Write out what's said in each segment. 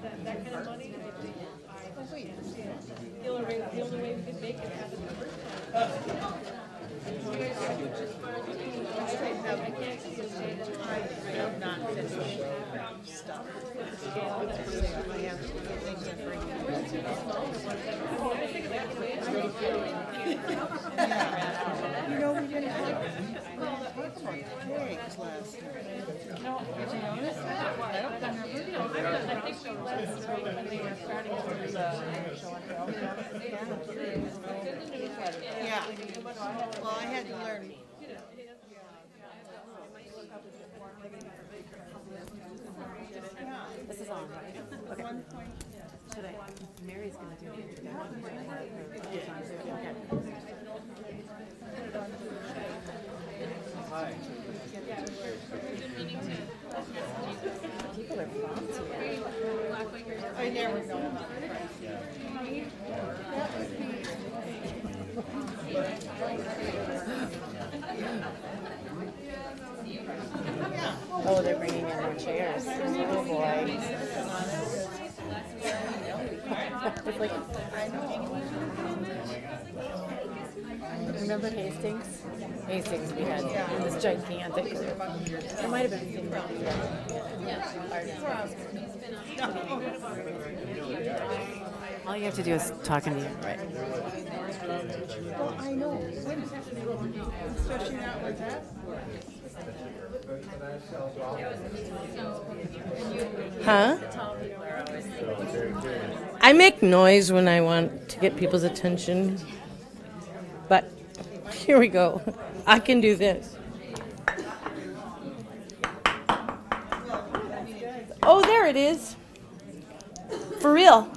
that kind of money, I think the only way we could make it happen the first time. I can't see a state that I have not finished stuff. I have things I'm bringing. You know, we didn't talk about eggs last night. No, did you notice that? I don't remember. I think we last night when they were starting to Yeah. Well, I had to learn. This is on, right? Okay. Should I? Mary's going to do it. Hi. People are fancy. I never know about Oh, they're bringing in more chairs. Oh boy. It's like, remember Hastings? Hastings, we had this gigantic group. It might have been 50. All you have to do is talk in the air, right? Well, I know. Especially not with that. Huh? I make noise when I want to get people's attention. But here we go. I can do this. Oh, there it is. For real.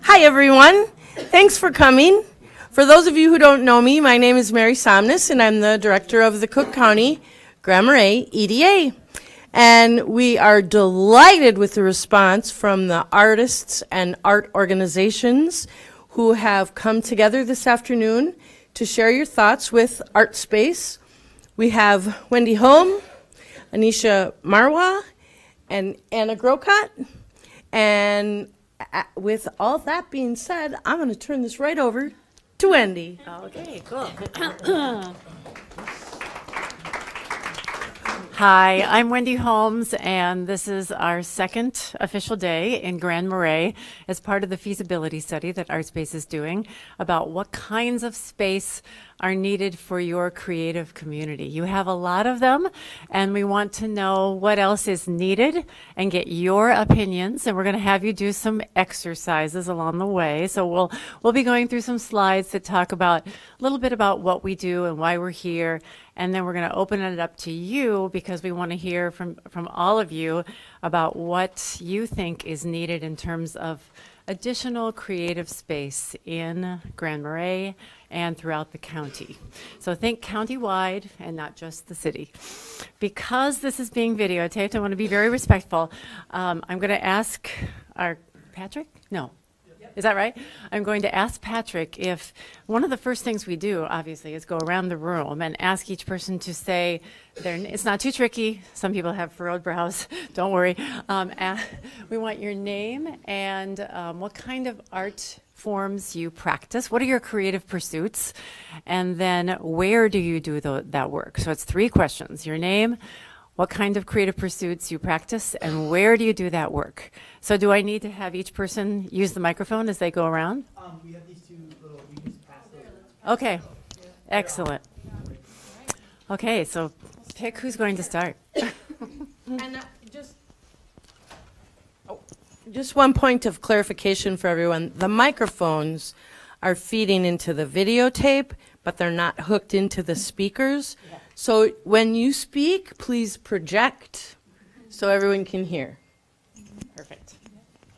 Hi, everyone. Thanks for coming. For those of you who don't know me, my name is Mary Somnus, and I'm the director of the Cook County Grand Marais EDA. And we are delighted with the response from the artists and art organizations who have come together this afternoon to share your thoughts with Artspace. We have Wendy Holm, Anisha Marwa, and Anna Grocott. And with all that being said, I'm going to turn this right over to Wendy. Okay, cool. Hi, I'm Wendy Holmes, and this is our second official day in Grand Marais as part of the feasibility study that Artspace is doing about what kinds of space are needed for your creative community. You have a lot of them, and we want to know what else is needed and get your opinions, and we're going to have you do some exercises along the way. So we'll be going through some slides that talk about a little bit about what we do and why we're here, and then we're going to open it up to you because we want to hear from all of you about what you think is needed in terms of additional creative space in Grand Marais and throughout the county. So think county-wide and not just the city. Because this is being videotaped, I want to be very respectful. I'm going to ask our Patrick? No. Is that right? I'm going to ask Patrick if one of the first things we do, obviously, is go around the room and ask each person to say, it's not too tricky. Some people have furrowed brows. Don't worry. We want your name and what kind of art forms you practice. What are your creative pursuits? And then where do you do that work? So it's 3 questions. Your name, what kind of creative pursuits you practice, and where do you do that work? So do I need to have each person use the microphone as they go around? We have these 2 little, we just pass those. Okay, excellent. Okay, so pick who's going to start. And just one point of clarification for everyone. The microphones are feeding into the videotape, but they're not hooked into the speakers. Yeah. So when you speak, please project so everyone can hear. Perfect.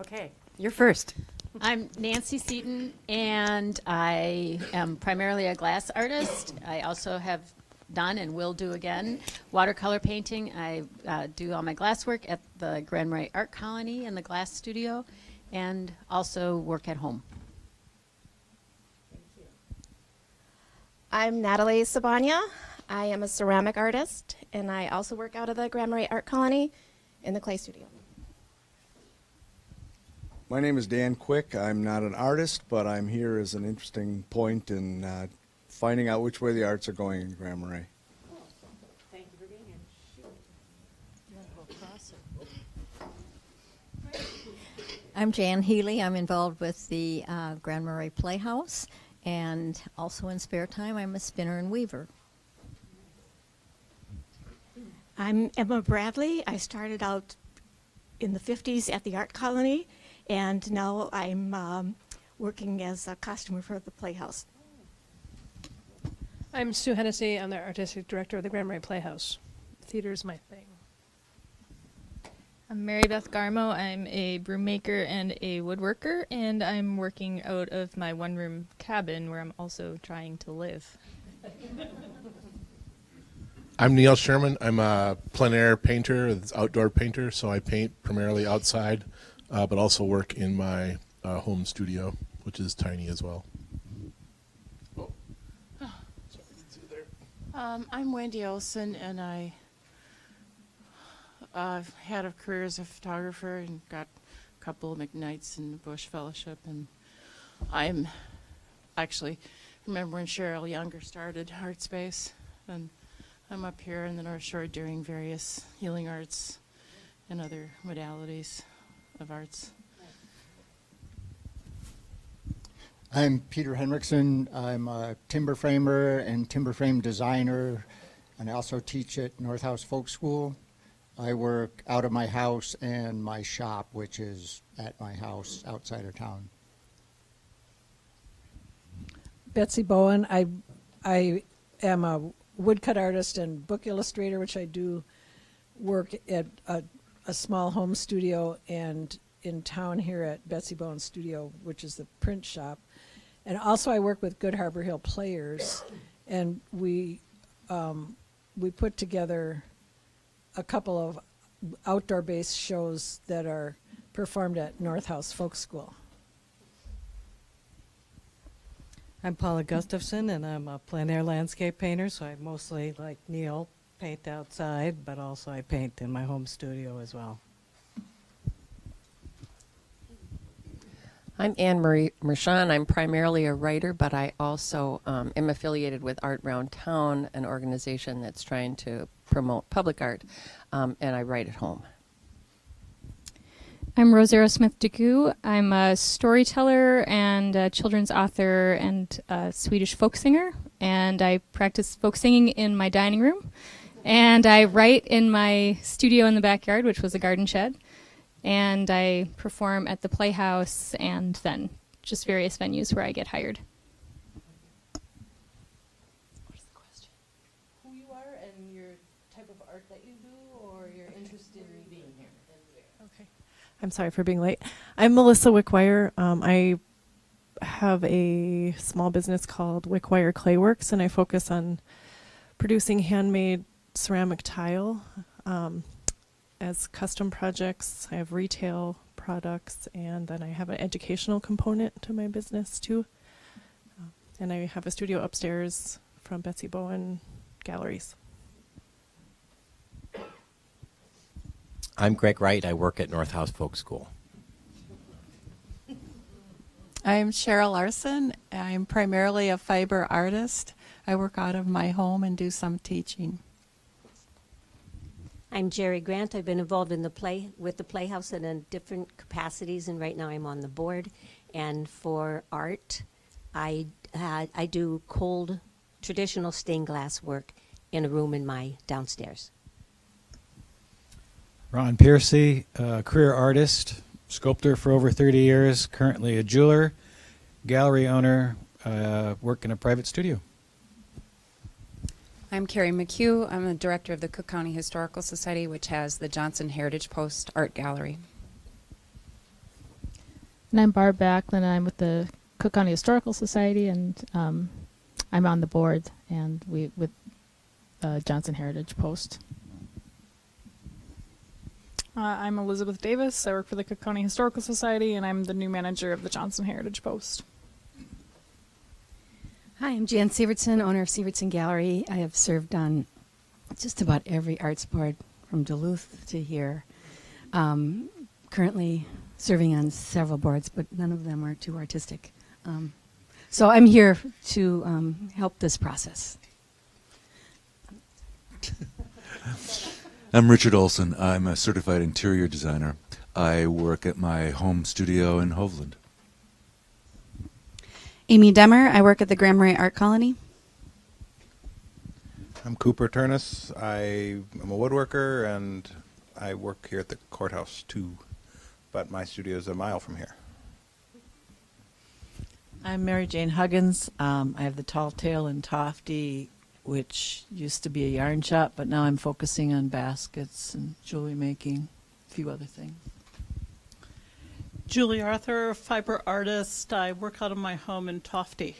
Okay, you're first. I'm Nancy Seaton, and I am primarily a glass artist. I also have done and will do again watercolor painting. I do all my glass work at the Grand Marais Art Colony in the Glass Studio, and also work at home. I'm Natalie Sabanya. I am a ceramic artist, and I also work out of the Grand Marais Art Colony in the Clay Studio. My name is Dan Quick. I'm not an artist, but I'm here as an interesting point in finding out which way the arts are going in Grand Marais. Thank you for being here. I'm Jan Healy. I'm involved with the Grand Marais Playhouse, and also in spare time I'm a spinner and weaver. I'm Emma Bradley. I started out in the 50s at the Art Colony, and now I'm working as a costumer for the Playhouse. I'm Sue Hennessy. I'm the artistic director of the Grand Marais Playhouse. Theater is my thing. I'm Mary Beth Garmo. I'm a broom maker and a woodworker, and I'm working out of my one-room cabin where I'm also trying to live. I'm Neil Sherman. I'm a plein air painter, outdoor painter, so I paint primarily outside, but also work in my home studio, which is tiny as well. Oh. Sorry, I didn't see you there. I'm Wendy Olson, and I had a career as a photographer and got a couple of McKnights in the Bush Fellowship, and I'm actually remember when Cheryl Younger started Artspace, and I'm up here in the North Shore doing various healing arts and other modalities of arts. I'm Peter Henriksen. I'm a timber framer and timber frame designer, and I also teach at North House Folk School. I work out of my house and my shop, which is at my house outside of town. Betsy Bowen. I am a woodcut artist and book illustrator, which I do work at a small home studio and in town here at Betsy Bowen Studio, which is the print shop. And also I work with Good Harbor Hill Players, and we put together a couple of outdoor-based shows that are performed at North House Folk School. I'm Paula Gustafson, and I'm a plein air landscape painter, so I mostly, like Neil, paint outside, but also I paint in my home studio as well. I'm Anne Marie Mershon. I'm primarily a writer, but I also am affiliated with Art Round Town, an organization that's trying to promote public art, and I write at home. I'm Rosario Smith-Degue. I'm a storyteller and a children's author and a Swedish folk singer, and I practice folk singing in my dining room, and I write in my studio in the backyard, which was a garden shed. And I perform at the Playhouse and then just various venues where I get hired. What's the question? Who you are and your type of art that you do, or your interest in being here? Okay. I'm sorry for being late. I'm Melissa Wickwire. I have a small business called Wickwire Clayworks, and I focus on producing handmade ceramic tile. As custom projects. I have retail products, and then I have an educational component to my business too. And I have a studio upstairs from Betsy Bowen Galleries. I'm Greg Wright. I work at North House Folk School. I'm Cheryl Larson. I'm primarily a fiber artist. I work out of my home and do some teaching. I'm Jerry Grant. I've been involved in with the Playhouse in different capacities, and right now I'm on the board. And for art, I do cold, traditional stained glass work in a room in my downstairs. Ron Piercy, career artist, sculptor for over 30 years, currently a jeweler, gallery owner, work in a private studio. I'm Carrie McHugh. I'm the director of the Cook County Historical Society, which has the Johnson Heritage Post Art Gallery. And I'm Barb Backlund. I'm with the Cook County Historical Society, and I'm on the board and with Johnson Heritage Post. I'm Elizabeth Davis. I work for the Cook County Historical Society, and I'm the new manager of the Johnson Heritage Post. Hi, I'm Jan Sievertson, owner of Sievertson Gallery. I have served on just about every arts board from Duluth to here. Currently serving on several boards, but none of them are too artistic. So I'm here to help this process. I'm Richard Olson. I'm a certified interior designer. I work at my home studio in Hovland. Amy Demmer. I work at the Grand Marais Art Colony. I'm Cooper Turnus. I am a woodworker, and I work here at the courthouse too, but my studio is a mile from here. I'm Mary Jane Huggins. I have the Tall Tale in Tofty, which used to be a yarn shop, but now I'm focusing on baskets and jewelry making, a few other things. Julie Arthur, fiber artist. I work out of my home in Tofty.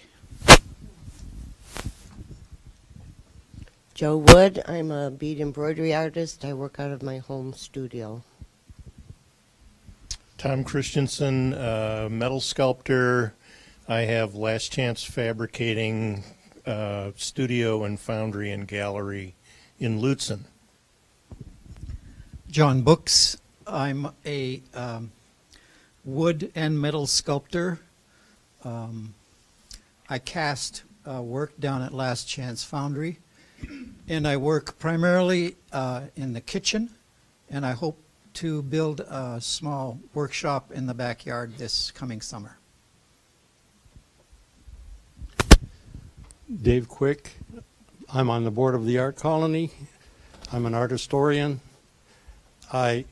Joe Wood, I'm a bead embroidery artist. I work out of my home studio. Tom Christensen, metal sculptor. I have Last Chance Fabricating studio and foundry and gallery in Lutsen. John Books, I'm a wood and metal sculptor. I cast work down at Last Chance Foundry. And I work primarily in the kitchen, and I hope to build a small workshop in the backyard this coming summer. Dave Quick. I'm on the board of the Art Colony. I'm an art historian. I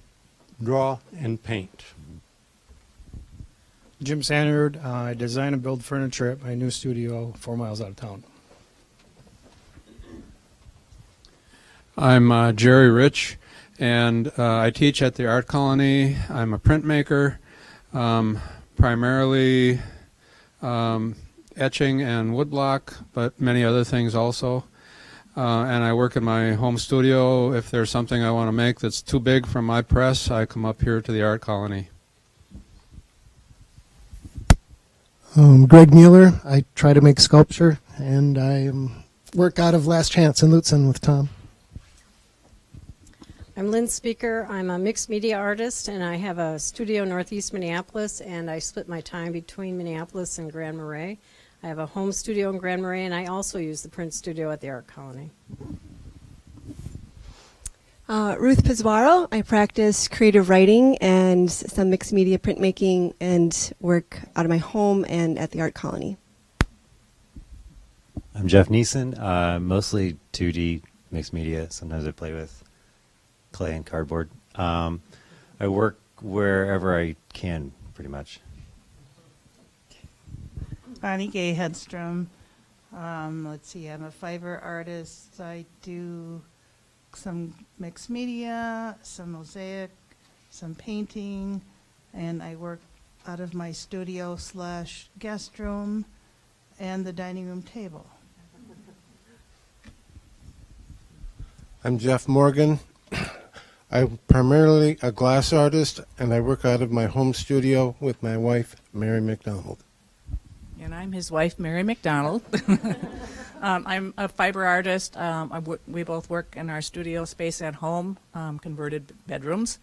draw and paint. Jim Sandard. I design and build furniture at my new studio 4 miles out of town. I'm Jerry Rich, and I teach at the Art Colony. I'm a printmaker, primarily etching and woodblock, but many other things also. And I work in my home studio. If there's something I want to make that's too big for my press, I come up here to the Art Colony. Greg Mueller. I try to make sculpture, and I work out of Last Chance in Lutsen with Tom. I'm Lynn Speaker. I'm a mixed media artist, and I have a studio northeast Minneapolis, and I split my time between Minneapolis and Grand Marais. I have a home studio in Grand Marais, and I also use the print studio at the Art Colony. Ruth Pizzuaro. I practice creative writing and some mixed media printmaking and work out of my home and at the Art Colony. I'm Jeff Neeson, mostly 2D mixed media. Sometimes I play with clay and cardboard. I work wherever I can, pretty much. Bonnie Gay Hedstrom. Let's see, I'm a fiber artist. I do some mixed media, some mosaic, some painting, and I work out of my studio / guest room and the dining room table. I'm Jeff Morgan. I'm primarily a glass artist, and I work out of my home studio with my wife, Mary McDonald. And I'm his wife, Mary McDonald. I'm a fiber artist. We both work in our studio space at home, converted bedrooms,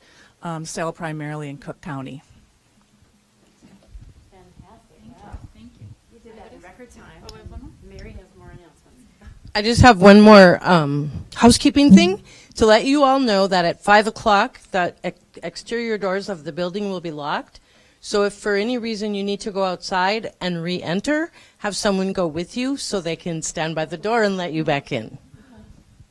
sell primarily in Cook County. Fantastic. Wow. Thank you. You did that in record time. Oh, we have one more? Mary has more announcements. I just have one more housekeeping thing to let you all know that at 5 o'clock, the exterior doors of the building will be locked. So if for any reason you need to go outside and re-enter, have someone go with you so they can stand by the door and let you back in.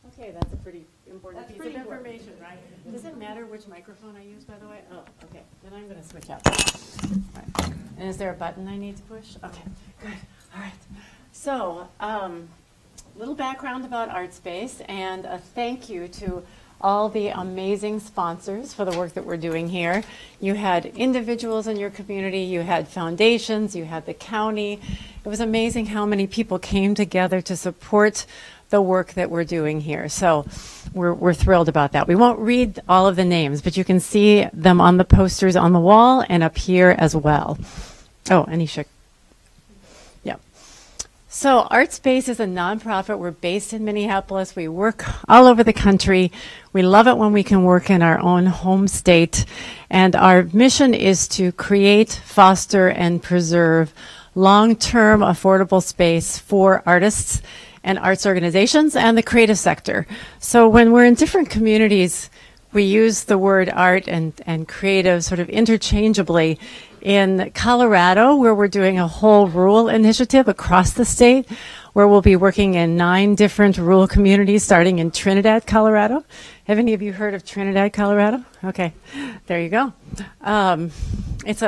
Okay, that's a pretty important piece of information, right? Does it matter which microphone I use, by the way? Oh, okay. Then I'm going to switch out. Right. And is there a button I need to push? Okay, good. All right. So, little background about Artspace, and a thank you to all the amazing sponsors for the work that we're doing here. You had individuals in your community, you had foundations, you had the county. It was amazing how many people came together to support the work that we're doing here. So we're thrilled about that. We won't read all of the names, but you can see them on the posters on the wall and up here as well. Oh, and he shook. Yeah. So Artspace is a nonprofit. We're based in Minneapolis. We work all over the country. We love it when we can work in our own home state. And our mission is to create, foster, and preserve long-term affordable space for artists and arts organizations and the creative sector. So when we're in different communities, we use the word art and creative sort of interchangeably. In Colorado, where we're doing a whole rural initiative across the state, where we'll be working in 9 different rural communities starting in Trinidad, Colorado. Have any of you heard of Trinidad, Colorado? Okay, there you go. It's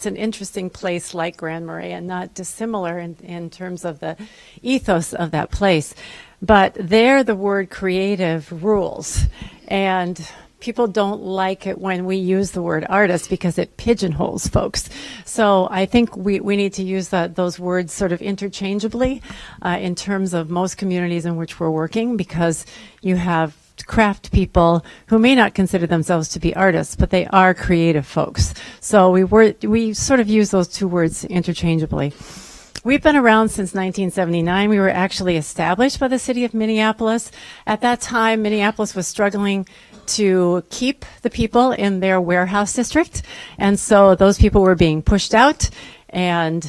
an interesting place like Grand Marais and not dissimilar in terms of the ethos of that place. But there the word creative rules. And people don't like it when we use the word artist because it pigeonholes folks. So I think we need to use those words sort of interchangeably in terms of most communities in which we're working, because you have craft people who may not consider themselves to be artists, but they are creative folks. So we sort of use those two words interchangeably. We've been around since 1979. We were actually established by the city of Minneapolis. At that time, Minneapolis was struggling to keep the people in their warehouse district. And so those people were being pushed out, and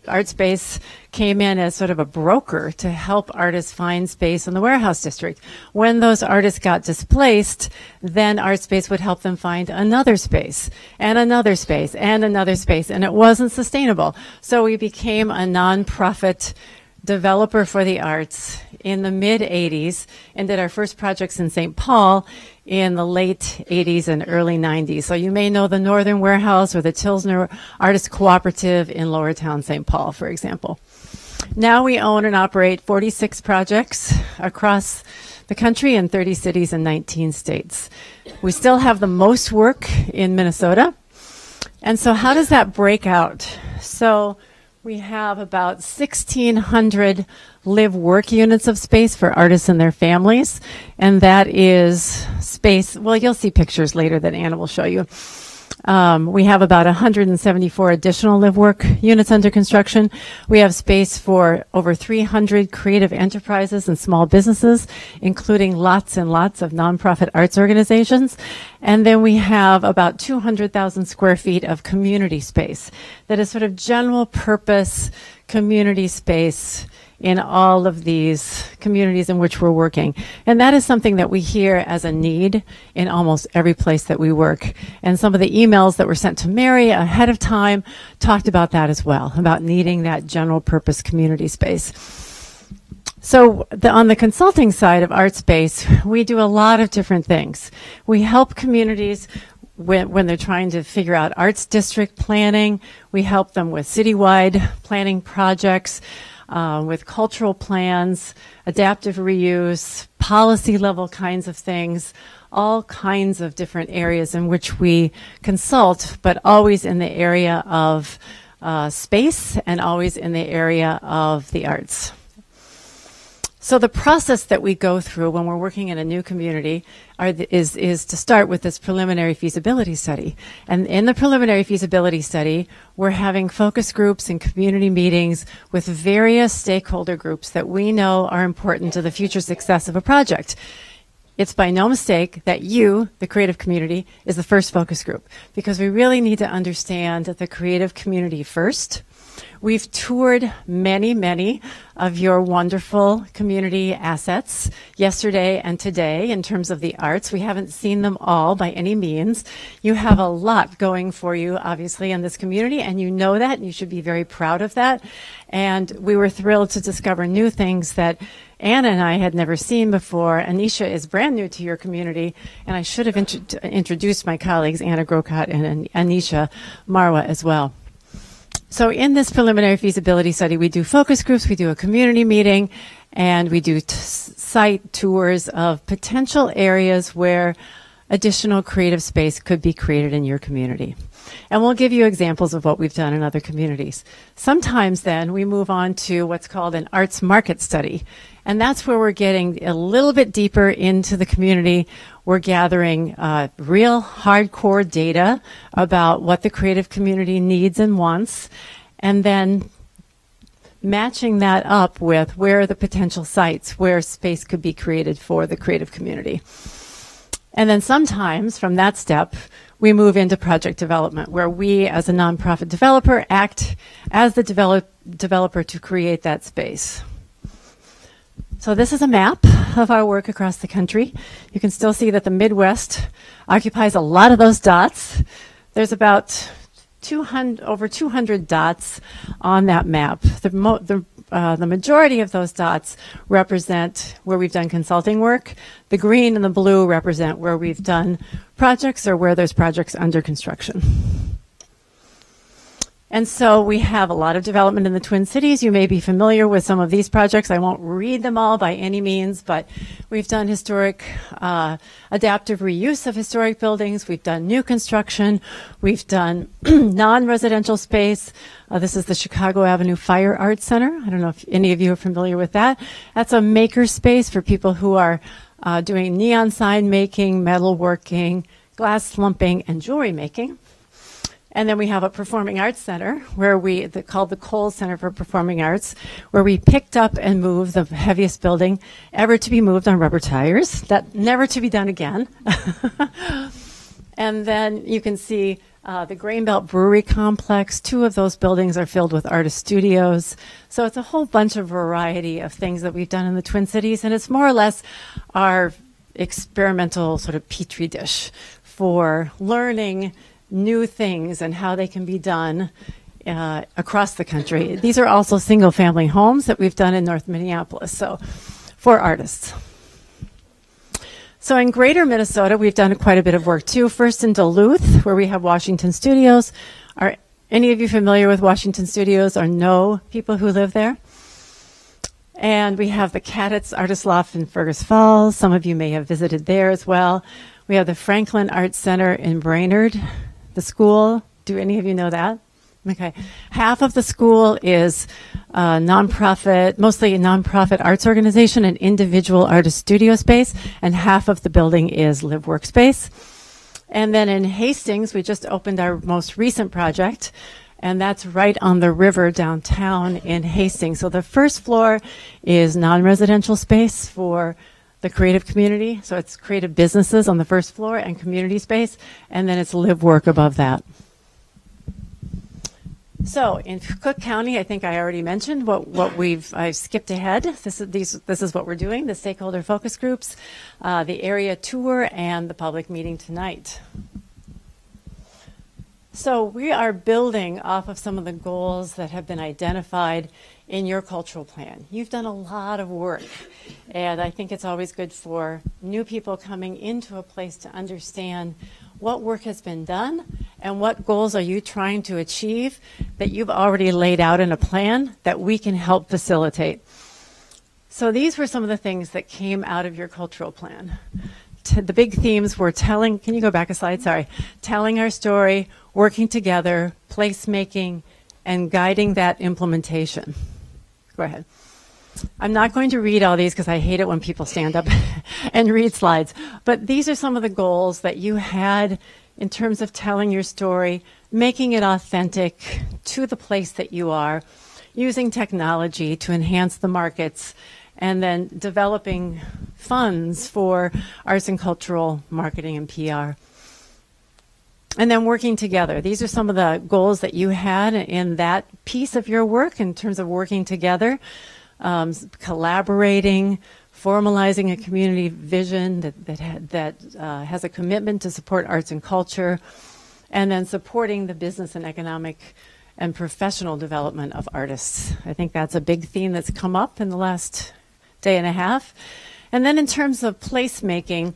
Artspace came in as sort of a broker to help artists find space in the warehouse district. When those artists got displaced, then Artspace would help them find another space and another space and another space, and it wasn't sustainable. So we became a nonprofit developer for the arts in the mid-'80s and did our first projects in St. Paul in the late 80s and early 90s. So you may know the Northern Warehouse or the Tilsner Artist Cooperative in Lower Town, St. Paul, for example. Now we own and operate 46 projects across the country in 30 cities and 19 states. We still have the most work in Minnesota. And so how does that break out? So we have about 1,600 live-work units of space for artists and their families, and that is space. Well, you'll see pictures later that Anna will show you. We have about 174 additional live-work units under construction. We have space for over 300 creative enterprises and small businesses, including lots and lots of nonprofit arts organizations. And then we have about 200,000 square feet of community space that is sort of general purpose community space in all of these communities in which we're working. And that is something that we hear as a need in almost every place that we work. And some of the emails that were sent to Mary ahead of time talked about that as well, about needing that general purpose community space. So on the consulting side of Artspace, we do a lot of different things. We help communities when they're trying to figure out arts district planning. We help them with citywide planning projects, with cultural plans, adaptive reuse, policy level kinds of things, all kinds of different areas in which we consult, but always in the area of space and always in the area of the arts. So the process that we go through when we're working in a new community is to start with this preliminary feasibility study. And in the preliminary feasibility study, we're having focus groups and community meetings with various stakeholder groups that we know are important to the future success of a project. It's by no mistake that you, the creative community, is the first focus group, because we really need to understand the creative community first. We've toured many, many of your wonderful community assets yesterday and today in terms of the arts. We haven't seen them all by any means. You have a lot going for you, obviously, in this community, and you know that, and you should be very proud of that. And we were thrilled to discover new things that Anna and I had never seen before. Anisha is brand new to your community, and I should have introduced my colleagues, Anna Grocott and Anisha Marwa as well. So in this preliminary feasibility study, we do focus groups, we do a community meeting, and we do site tours of potential areas where additional creative space could be created in your community. And we'll give you examples of what we've done in other communities. Sometimes then we move on to what's called an arts market study. And that's where we're getting a little bit deeper into the community. We're gathering real hardcore data about what the creative community needs and wants. And then matching that up with where are the potential sites where space could be created for the creative community. And then sometimes from that step, we move into project development, where we as a nonprofit developer act as the developer to create that space. So this is a map of our work across the country. You can still see that the Midwest occupies a lot of those dots. There's about over 200 dots on that map. The majority of those dots represent where we've done consulting work. The green and the blue represent where we've done projects or where there's projects under construction. And so we have a lot of development in the Twin Cities. You may be familiar with some of these projects. I won't read them all by any means, but we've done historic, adaptive reuse of historic buildings. We've done new construction. We've done non-residential space. This is the Chicago Avenue Fire Arts Center. I don't know if any of you are familiar with that. That's a maker space for people who are doing neon sign making, metalworking, glass slumping, and jewelry making. And then we have a performing arts center where called the Cole Center for Performing Arts, where we picked up and moved the heaviest building ever to be moved on rubber tires. That never to be done again. And then you can see the Grainbelt Brewery Complex. 2 of those buildings are filled with artist studios. So it's a whole bunch of variety of things that we've done in the Twin Cities. And it's more or less our experimental sort of petri dish for learning new things and how they can be done across the country. These are also single-family homes that we've done in North Minneapolis, so for artists. So in greater Minnesota, we've done quite a bit of work too. First in Duluth, where we have Washington Studios. Are any of you familiar with Washington Studios or know people who live there? And we have the Cadets Artist Loft in Fergus Falls. Some of you may have visited there as well. We have the Franklin Arts Center in Brainerd. The school, do any of you know that? Okay. Half of the school is nonprofit, mostly a nonprofit arts organization and individual artist studio space, and half of the building is Live Workspace. And then in Hastings, we just opened our most recent project, and that's right on the river downtown in Hastings. So the first floor is non-residential space for the creative community. So it's creative businesses on the first floor and community space, and then it's live work above that. So in Cook County, I think I already mentioned I skipped ahead. This is what we're doing, the stakeholder focus groups, the area tour, and the public meeting tonight. So we are building off of some of the goals that have been identified in your cultural plan. You've done a lot of work, and I think it's always good for new people coming into a place to understand what work has been done and what goals are you trying to achieve that you've already laid out in a plan that we can help facilitate. So these were some of the things that came out of your cultural plan. The big themes were can you go back a slide? Sorry. Telling our story, working together, placemaking, and guiding that implementation. Go ahead. I'm not going to read all these because I hate it when people stand up and read slides. But these are some of the goals that you had in terms of telling your story, making it authentic to the place that you are, using technology to enhance the markets, and then developing funds for arts and cultural marketing and PR. And then working together. These are some of the goals that you had in that piece of your work in terms of working together, collaborating, formalizing a community vision that has a commitment to support arts and culture, and then supporting the business and economic and professional development of artists. I think that's a big theme that's come up in the last day and a half. And then in terms of placemaking,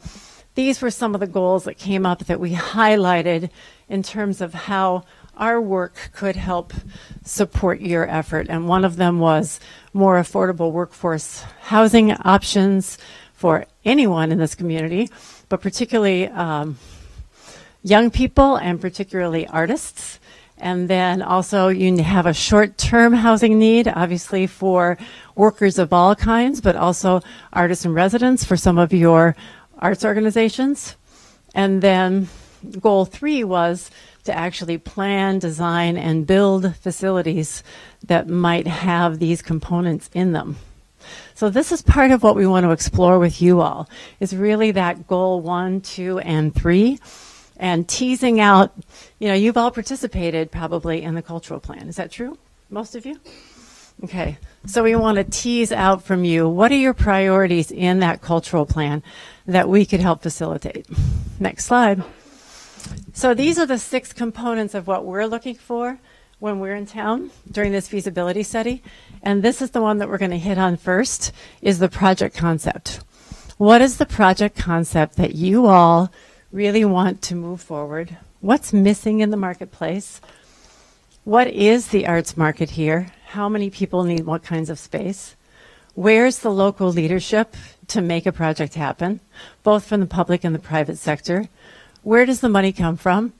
these were some of the goals that came up that we highlighted in terms of how our work could help support your effort. And one of them was more affordable workforce housing options for anyone in this community, but particularly young people and particularly artists. And then also you have a short-term housing need, obviously for workers of all kinds, but also artists and residents for some of your arts organizations. And then goal 3 was to actually plan, design, and build facilities that might have these components in them. So this is part of what we want to explore with you all, is really that goal 1, 2, and 3, and teasing out, you've all participated probably in the cultural plan. Is that true? Most of you? Okay. So we want to tease out from you, what are your priorities in that cultural plan that we could help facilitate? Next slide. So these are the 6 components of what we're looking for when we're in town during this feasibility study. And this is the one that we're going to hit on first, is the project concept. What is the project concept that you all really want to move forward? What's missing in the marketplace? What is the arts market here? How many people need what kinds of space? Where's the local leadership to make a project happen, both from the public and the private sector? Where does the money come from?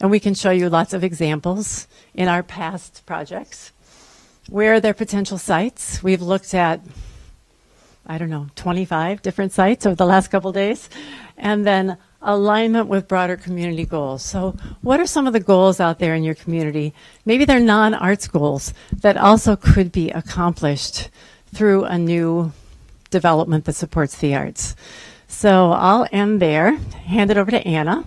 And we can show you lots of examples in our past projects. Where are their potential sites? We've looked at, 25 different sites over the last couple days. And then alignment with broader community goals. So what are some of the goals out there in your community? Maybe they're non-arts goals that also could be accomplished through a new development that supports the arts. So I'll end there, hand it over to Anna.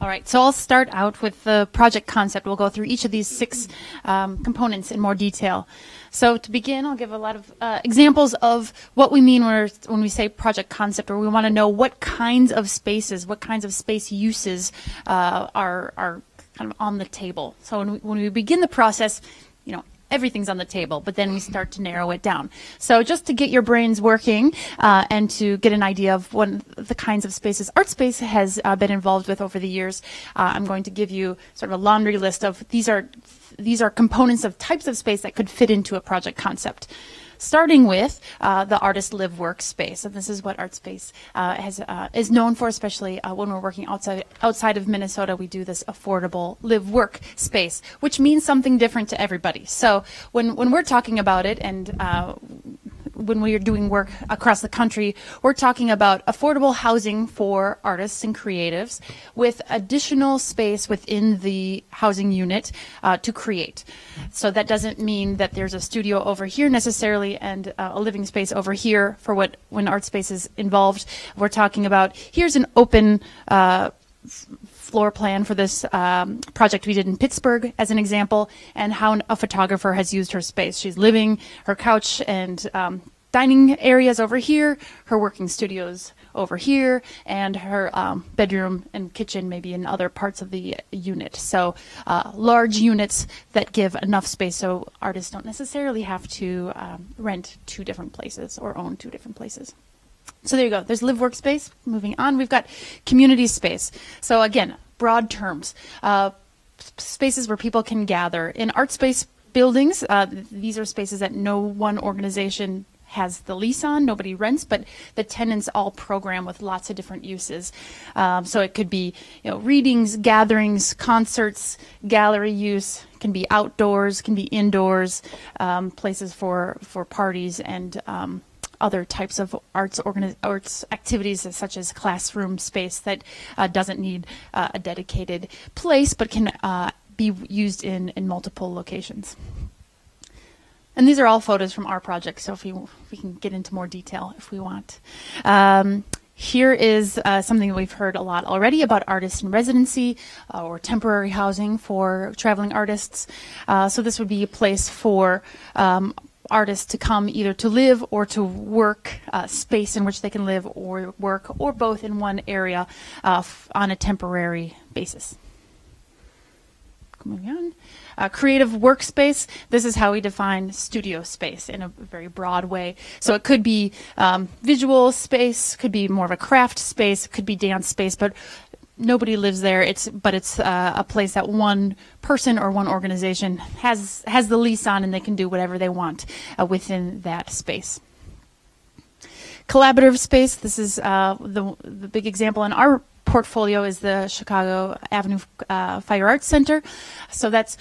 All right, so I'll start out with the project concept. We'll go through each of these 6 components in more detail. So to begin, I'll give a lot of examples of what we mean when we say project concept, or we want to know what kinds of spaces, what kinds of space uses are kind of on the table. So when we begin the process, everything's on the table, but then we start to narrow it down. So just to get your brains working and to get an idea of what the kinds of spaces Artspace has been involved with over the years, I'm going to give you sort of a laundry list of these are components of types of space that could fit into a project concept. Starting with the artist live workspace, and this is what Artspace is known for, especially when we're working outside of Minnesota. We do this affordable live work space, which means something different to everybody. So when we're talking about it, and when we are doing work across the country, we're talking about affordable housing for artists and creatives with additional space within the housing unit to create. So that doesn't mean that there's a studio over here necessarily and a living space over here for when Artspace is involved. We're talking about, here's an open floor plan for this project we did in Pittsburgh as an example, and how a photographer has used her space. She's living, her couch and dining areas over here, her working studios over here, and her bedroom and kitchen maybe in other parts of the unit. So large units that give enough space so artists don't necessarily have to rent 2 different places or own 2 different places. So there you go. There's live workspace. Moving on, we've got community space. So again, broad terms. Spaces where people can gather. In Artspace buildings, these are spaces that no one organization has the lease on, nobody rents, but the tenants all program with lots of different uses. So it could be, readings, gatherings, concerts, gallery use, can be outdoors, can be indoors, places for parties and other types of arts activities, such as classroom space that doesn't need a dedicated place, but can be used in multiple locations. And these are all photos from our project, so if we can get into more detail if we want. Here is something that we've heard a lot already about artists in residency or temporary housing for traveling artists. So this would be a place for artists to come either to live or to work, space in which they can live or work, or both in one area on a temporary basis. Moving on. Creative Workspace, this is how we define studio space in a very broad way. So it could be visual space, could be more of a craft space, could be dance space, but nobody lives there. It's a place that one person or one organization has the lease on, and they can do whatever they want within that space. Collaborative space, this is the big example in our portfolio is the Chicago Avenue Fire Arts Center. So that's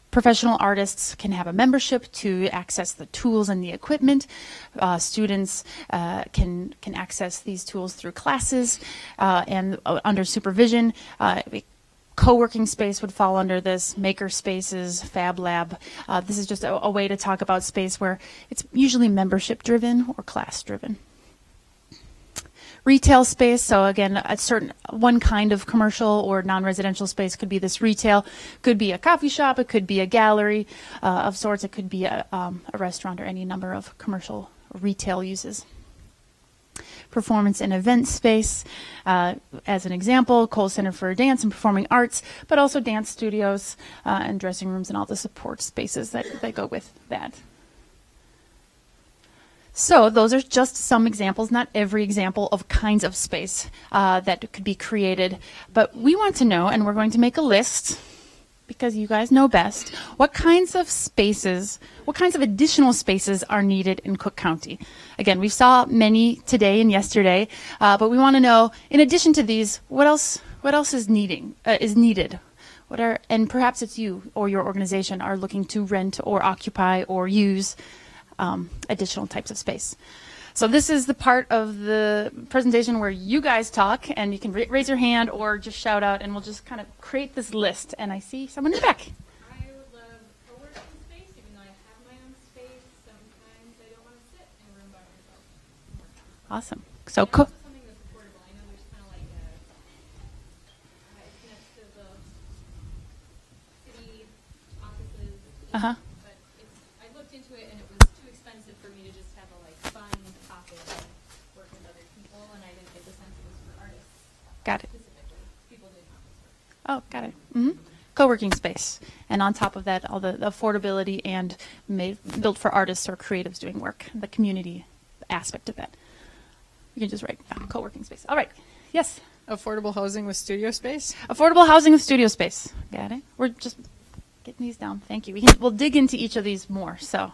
Professional artists can have a membership to access the tools and the equipment. Students can access these tools through classes and under supervision. Co-working space would fall under this, maker spaces, Fab Lab. This is just a way to talk about space where it's usually membership driven or class driven. Retail space, so again, one kind of commercial or non-residential space could be this retail, could be a coffee shop, it could be a gallery of sorts, it could be a restaurant or any number of commercial retail uses. Performance and event space, as an example, Cole Center for Dance and Performing Arts, but also dance studios and dressing rooms and all the support spaces that go with that. So those are just some examples, not every example of kinds of space that could be created. But we want to know, and we're going to make a list, because you guys know best, what kinds of spaces, what kinds of additional spaces are needed in Cook County. Again, we saw many today and yesterday, but we want to know, in addition to these, what else is needed? And perhaps it's you or your organization are looking to rent or occupy or use additional types of space. So this is the part of the presentation where you guys talk, and you can raise your hand or just shout out, and we'll just kind of create this list. And I see someone in the back. I would love co-working space, even though I have my own space. Sometimes I don't want to sit in a room by myself. Awesome. So Something that's affordable. I know there's kind of like it's next to the city offices. Uh-huh. Got it. Oh, got it. Mm-hmm. Co-working space. And on top of that, all the affordability and built for artists or creatives doing work, the community aspect of that. You can just write co-working space. All right. Yes? Affordable housing with studio space? Affordable housing with studio space. Got it. We're just getting these down. Thank you. We'll dig into each of these more. So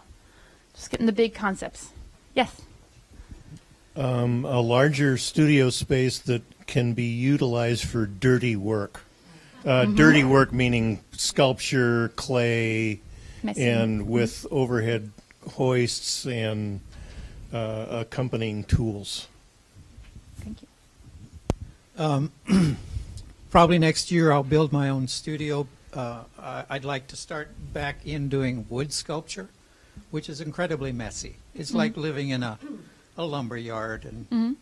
just getting the big concepts. Yes? A larger studio space that can be utilized for dirty work. Dirty work meaning sculpture, clay, and with overhead hoists and accompanying tools. Thank you. Probably next year I'll build my own studio. I'd like to start back in doing wood sculpture, which is incredibly messy. It's like living in a lumber yard and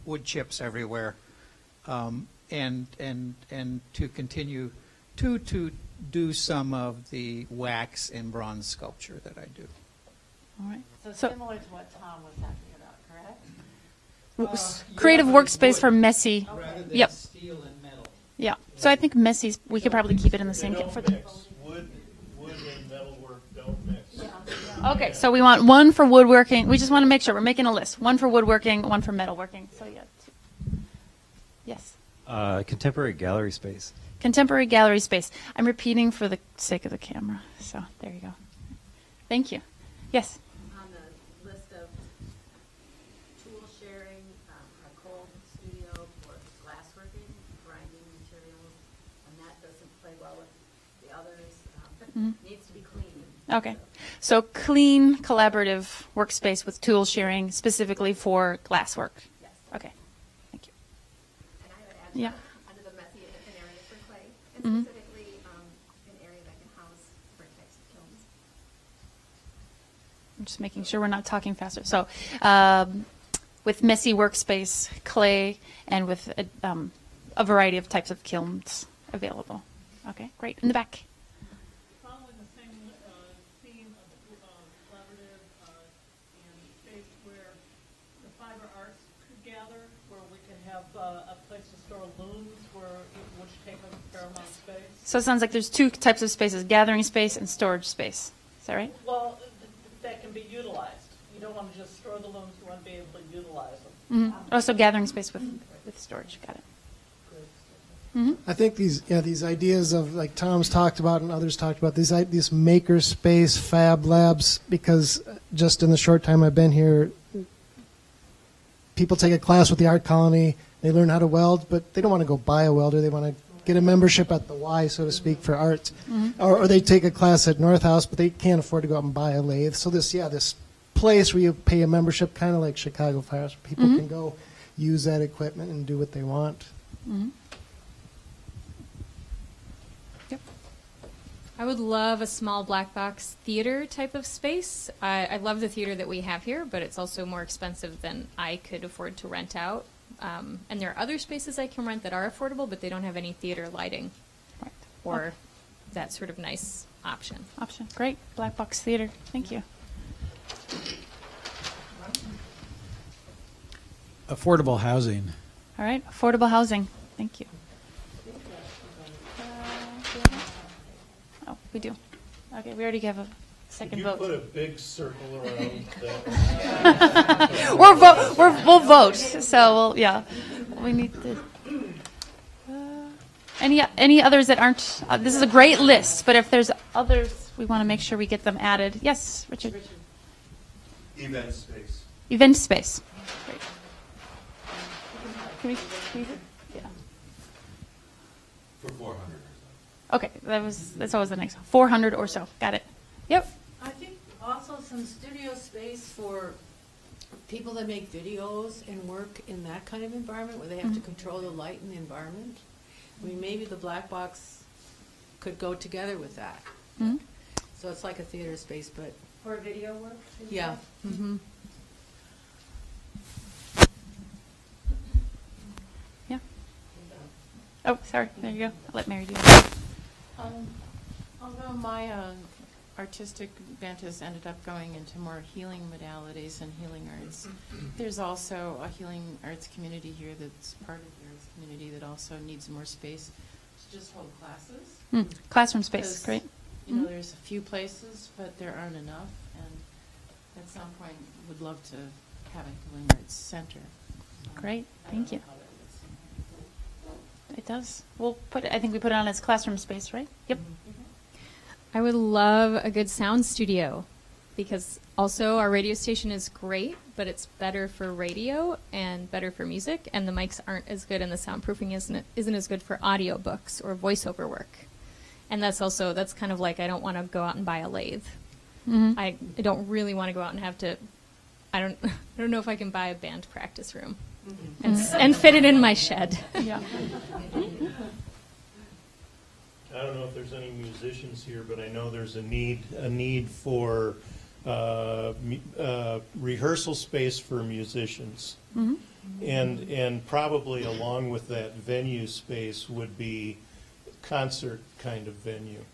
wood chips everywhere, and to continue to do some of the wax and bronze sculpture that I do. All right. So similar to what Tom was talking about, correct? Creative workspace for messy. Rather than Yep. steel and metal. Yeah. So I think messy, we could probably keep it in the same for the. Wood and metalwork don't mix. Okay, so we want one for woodworking. We just want to make sure we're making a list. One for woodworking, one for metalworking. So yeah. Yes. Contemporary gallery space. Contemporary gallery space. I'm repeating for the sake of the camera. So there you go. Thank you. Yes. On the list of tool sharing, a cold studio for glassworking, grinding materials, and that doesn't play well with the others. Needs to be clean. Okay. So clean, collaborative workspace with tool sharing specifically for glasswork. Yes. Okay. Thank you. And I would add Yeah. under the messy an area for clay, and specifically an area that can house different types of kilns. I'm just making sure we're not talking faster. So with messy workspace, clay, and with a variety of types of kilns available. Okay, great. In the back. Following the same theme of collaborative and space where the fiber arts could gather, where we can have a place to store looms, which take up a fair amount of space. So it sounds like there's two types of spaces, gathering space and storage space. Is that right? Well, that can be utilized. You don't want to just store the looms, you want to be able to utilize them. Also gathering space with storage. Got it. I think these ideas of, like Tom's talked about and others talked about, these maker space fab labs, because just in the short time I've been here, people take a class with the Art Colony, they learn how to weld, but they don't want to go buy a welder, they want to get a membership at the Y, so to speak, for art, or they take a class at North House, but they can't afford to go out and buy a lathe. So this place where you pay a membership, kind of like Chicago Fires, where people can go use that equipment and do what they want. Yep. I would love a small black box theater type of space. I love the theater that we have here, but it's also more expensive than I could afford to rent out. And there are other spaces I can rent that are affordable, but they don't have any theater lighting or that sort of nice option. Great. Black box theater. Thank you. Affordable housing. All right. Affordable housing. Thank you. Oh, we do. Okay, we already have a second vote. Put a big circle around that. We'll vote. So we need to. Any others that aren't? This is a great list, but if there's others, we want to make sure we get them added. Yes, Richard. Event space. Event space. Great. Can we yeah. For 400. Okay, that's always the next 400 or so. Got it. Yep. I think also some studio space for people that make videos and work in that kind of environment where they have to control the light and the environment. I mean, maybe the black box could go together with that. So it's like a theater space, but for video work. Yeah. Yeah. Oh, sorry. There you go. I'll let Mary do it. Although my artistic bent has ended up going into more healing modalities and healing arts, there's also a healing arts community here that's part of the arts community that also needs more space to just hold classes. Classroom space, great. You know, there's a few places, but there aren't enough, and at some point would love to have a healing arts center. Great, thank you. It does. I think we put it on as classroom space, right? Yep. I would love a good sound studio because also our radio station is great, but it's better for radio and better for music, and the mics aren't as good and the soundproofing isn't as good for audiobooks or voiceover work. And that's kind of like I don't want to go out and buy a lathe. I don't really want to go out and have to, I don't know if I can buy a band practice room and fit it in my shed. Yeah. I don't know if there's any musicians here, but I know there's a need for rehearsal space for musicians, and probably along with that venue space would be concert kind of venue,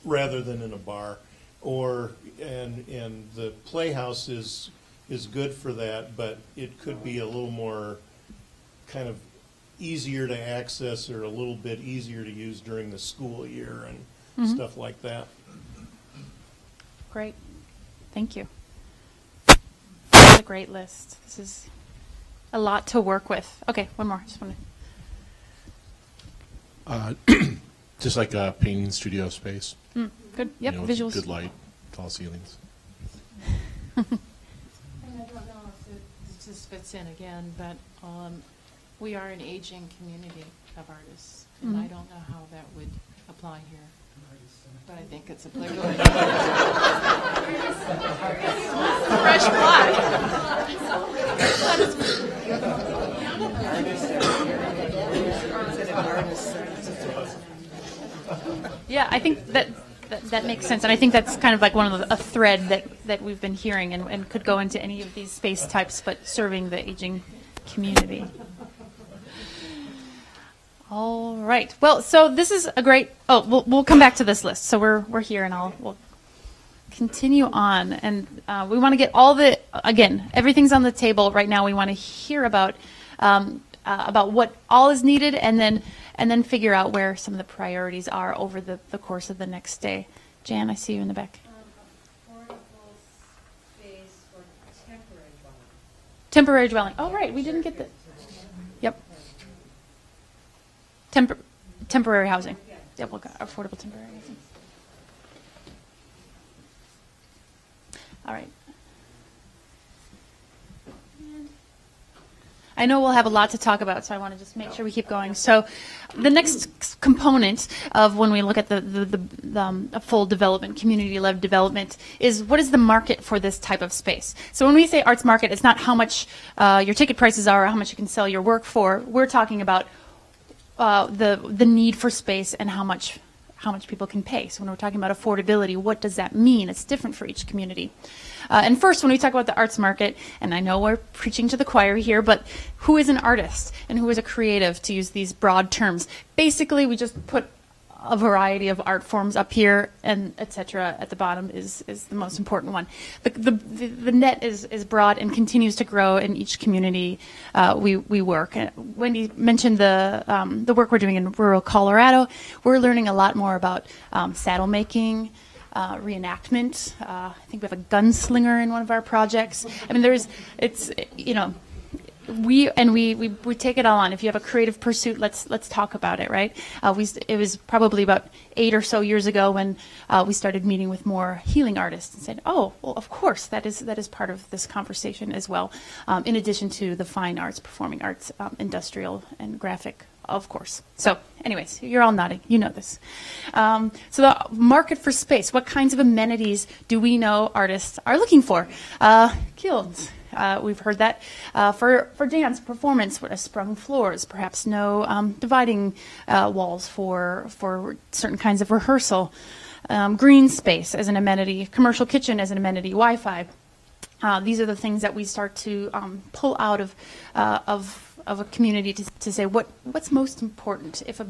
rather than in a bar, and the Playhouse is good for that, but it could be a little more kind of easier to access or a little bit easier to use during the school year and stuff like that. Great. Thank you. That's a great list. This is a lot to work with. Okay, one more. Just want to. Just like a painting studio space. Good. Yep. Visuals. Good light, tall ceilings. And I don't know if this fits in again, but we are an aging community of artists, and I don't know how that would apply here. But I think it's applicable. Fresh blood. Yeah, I think that makes sense, and I think that's kind of like a thread that we've been hearing, and could go into any of these space types, but serving the aging community. All right. Well, so this is a great. Oh, we'll come back to this list. So we're here, and we'll continue on, and we want to get everything's on the table right now. We want to hear about what all is needed, and then figure out where some of the priorities are over the course of the next day. Jan, I see you in the back. Affordable space for temporary dwelling. Temporary dwelling. Oh, right. We didn't get the. Yep. Temporary housing. Yep, we'll got affordable temporary housing. All right. I know we'll have a lot to talk about, so I want to just make sure we keep going. So the next component of when we look at a full development, community-led development, is what is the market for this type of space? So when we say arts market, it's not how much your ticket prices are or how much you can sell your work for. We're talking about the need for space and how much people can pay. So when we're talking about affordability, what does that mean? It's different for each community. And first, when we talk about the arts market, and I know we're preaching to the choir here, but who is an artist and who is a creative, to use these broad terms? Basically, we just put a variety of art forms up here, and et cetera at the bottom is the most important one. The net is broad and continues to grow in each community we work. Wendy mentioned the work we're doing in rural Colorado. We're learning a lot more about saddle making, reenactment. I think we have a gunslinger in one of our projects. I mean, we take it all on. If you have a creative pursuit, let's talk about it, right? It was probably about 8 or so years ago when we started meeting with more healing artists and said, oh, well, of course, that is part of this conversation as well, in addition to the fine arts, performing arts, industrial, and graphic, of course. So anyways, you're all nodding. You know this. So the market for space, what kinds of amenities do we know artists are looking for? Kilns. We've heard that for dance, performance, sprung floors, perhaps no dividing walls for certain kinds of rehearsal, green space as an amenity, commercial kitchen as an amenity, Wi-Fi. These are the things that we start to pull out of a community to say what's most important if a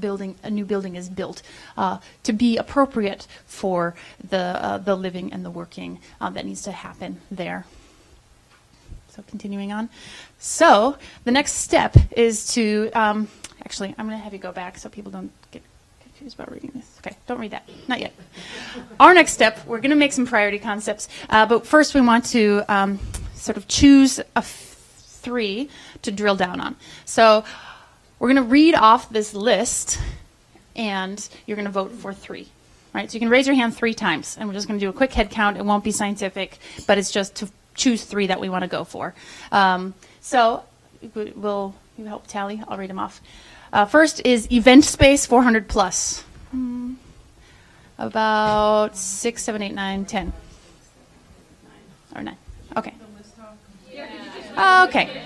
new building is built to be appropriate for the living and the working that needs to happen there. So continuing on. So the next step is to, actually, I'm going to have you go back so people don't get confused about reading this. Okay, don't read that. Not yet. Our next step, we're going to make some priority concepts. But first we want to sort of choose 3 to drill down on. So we're going to read off this list, and you're going to vote for 3. Right? So you can raise your hand 3 times, and we're just going to do a quick head count. It won't be scientific, but it's just to choose 3 that we want to go for. So you help tally? I'll read them off. First is event space 400 plus. About 6, 7, 8, 9, 10. Or 9. Okay. Okay.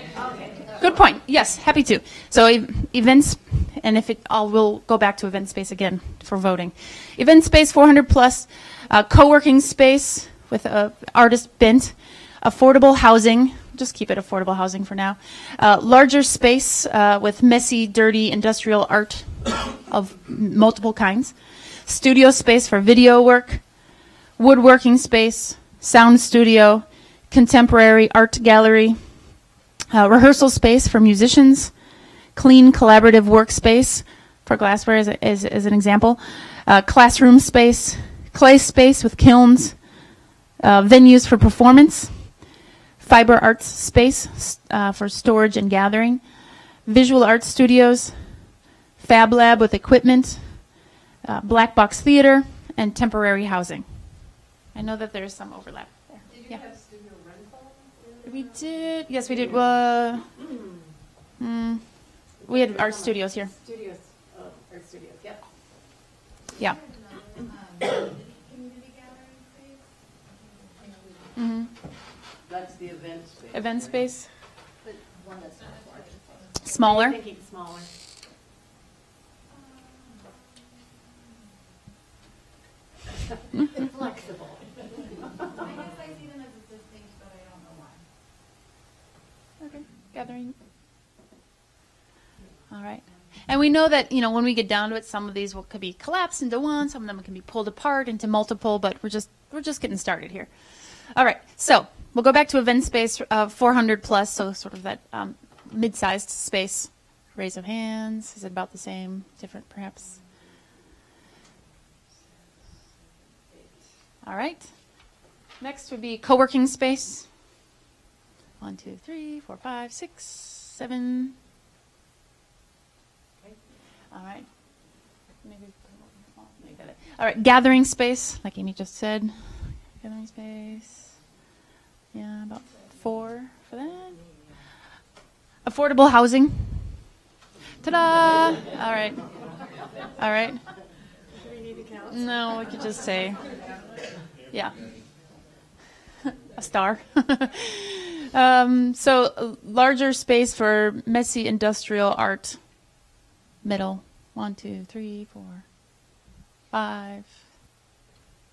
Good point. Yes, happy to. So events, and we'll go back to event space again for voting. Event space 400 plus, co-working space with artist bent, affordable housing, just keep it affordable housing for now, larger space with messy, dirty industrial art of multiple kinds, studio space for video work, woodworking space, sound studio, contemporary art gallery, rehearsal space for musicians, clean collaborative workspace for glassware as an example, classroom space, clay space with kilns, venues for performance, fiber arts space for storage and gathering, visual arts studios, fab lab with equipment, black box theater, and temporary housing. I know that there's some overlap there. Did you have studio rental? We did. Yes, we did. We had art studios here. Studios, art studios, yep. Yeah. Mm-hmm. That's the event space. Event space. But one that's not large. Smaller. Thinking smaller. Flexible. I guess I see them as distinct, but I don't know why. Okay. Gathering. All right. And we know that, when we get down to it, some of these could be collapsed into one, some of them can be pulled apart into multiple, but we're just getting started here. All right. So we'll go back to event space 400 plus, so sort of that mid-sized space. Raise of hands. Is it about the same? Different, perhaps? All right. Next would be co-working space. 1, 2, 3, 4, 5, 6, 7. Okay. All right. Maybe you got it. All right. Gathering space, like Amy just said. Gathering space. Yeah, about 4 for that. affordable housing. Ta-da! All right. All right. Do we need to count? No, we could just say, yeah, a star. So larger space for messy industrial art. Middle. 1, 2, 3, 4, 5,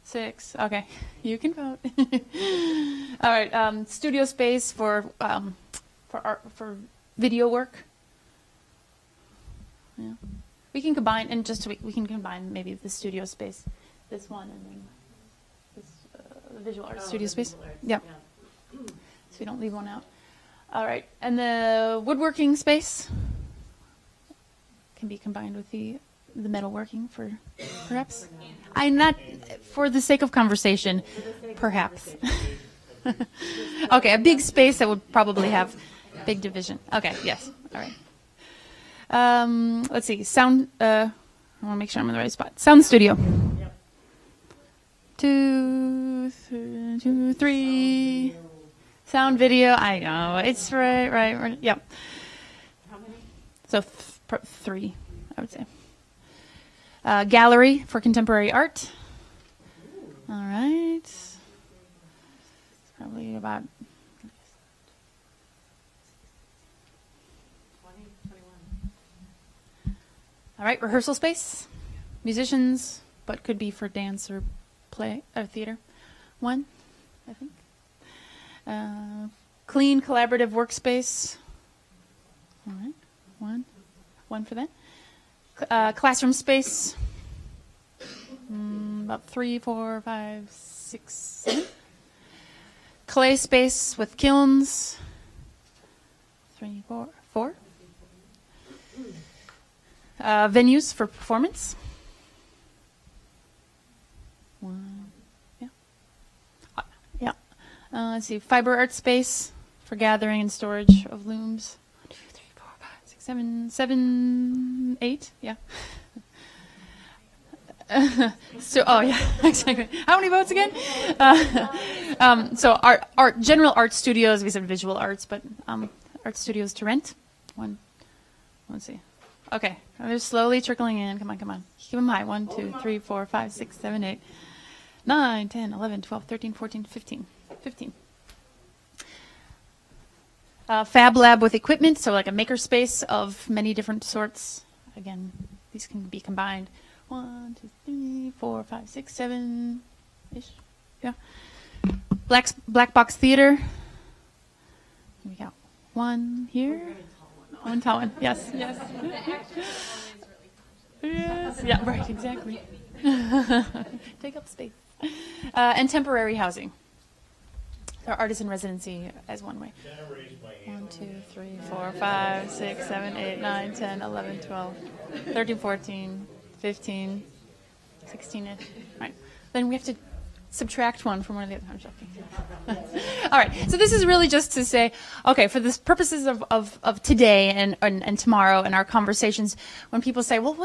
6. Okay, you can vote. All right. Studio space for art, for video work. Yeah. We can combine, and just we can combine maybe the studio space, this one, and then this the visual art studio space. Yeah. So we don't leave one out. All right, and the woodworking space can be combined with the metalworking for perhaps. I'm not for the sake of conversation, perhaps. Okay, a big space that would probably have big division. Okay, yes. All right. Let's see. Sound. I want to make sure I'm in the right spot. Sound studio. Yep. 2, 3. Sound video. I know it's right. Yep. How many? So 3, I would say. Gallery for contemporary art. All right. It's probably about 20, 21. all right. Rehearsal space, musicians, but could be for dance or play or theater. 1, I think. Clean collaborative workspace. All right. 1 for that. Classroom space. About 3, 4, 5, 6, 7. Clay space with kilns. 3, 4. Venues for performance. 1. Yeah. Yeah. Let's see. Fiber art space for gathering and storage of looms. 1, 2, 3, 4, 5, 6, 7, 8. Yeah. So, oh yeah, exactly. How many votes again? So general art studios. We said visual arts, but art studios to rent. 1. Let's see. Okay, they're slowly trickling in. Come on. Keep them high. 1, 2, 3, 4, 5, 6, 7, 8, 9, 10, 11, 12, 13, 14, 15. Fab lab with equipment, so like a maker space of many different sorts. Again, these can be combined. 1, 2, 3, 4, 5, 6, 7 ish. Yeah. Black box theater. We got 1 here. 1 tall one. Yes. Yes. Yeah. Right. Exactly. Take up space. And temporary housing. Or artisan residency as one way. 1, 2, 3, 4, 5, 6, 7, 8, 9, 10, 11, 12, 13, 14, 15, 16-ish. Right. Then we have to subtract 1 from one of the other. I'm joking. All right. So this is really just to say, okay, for the purposes of today and tomorrow and our conversations, when people say, well,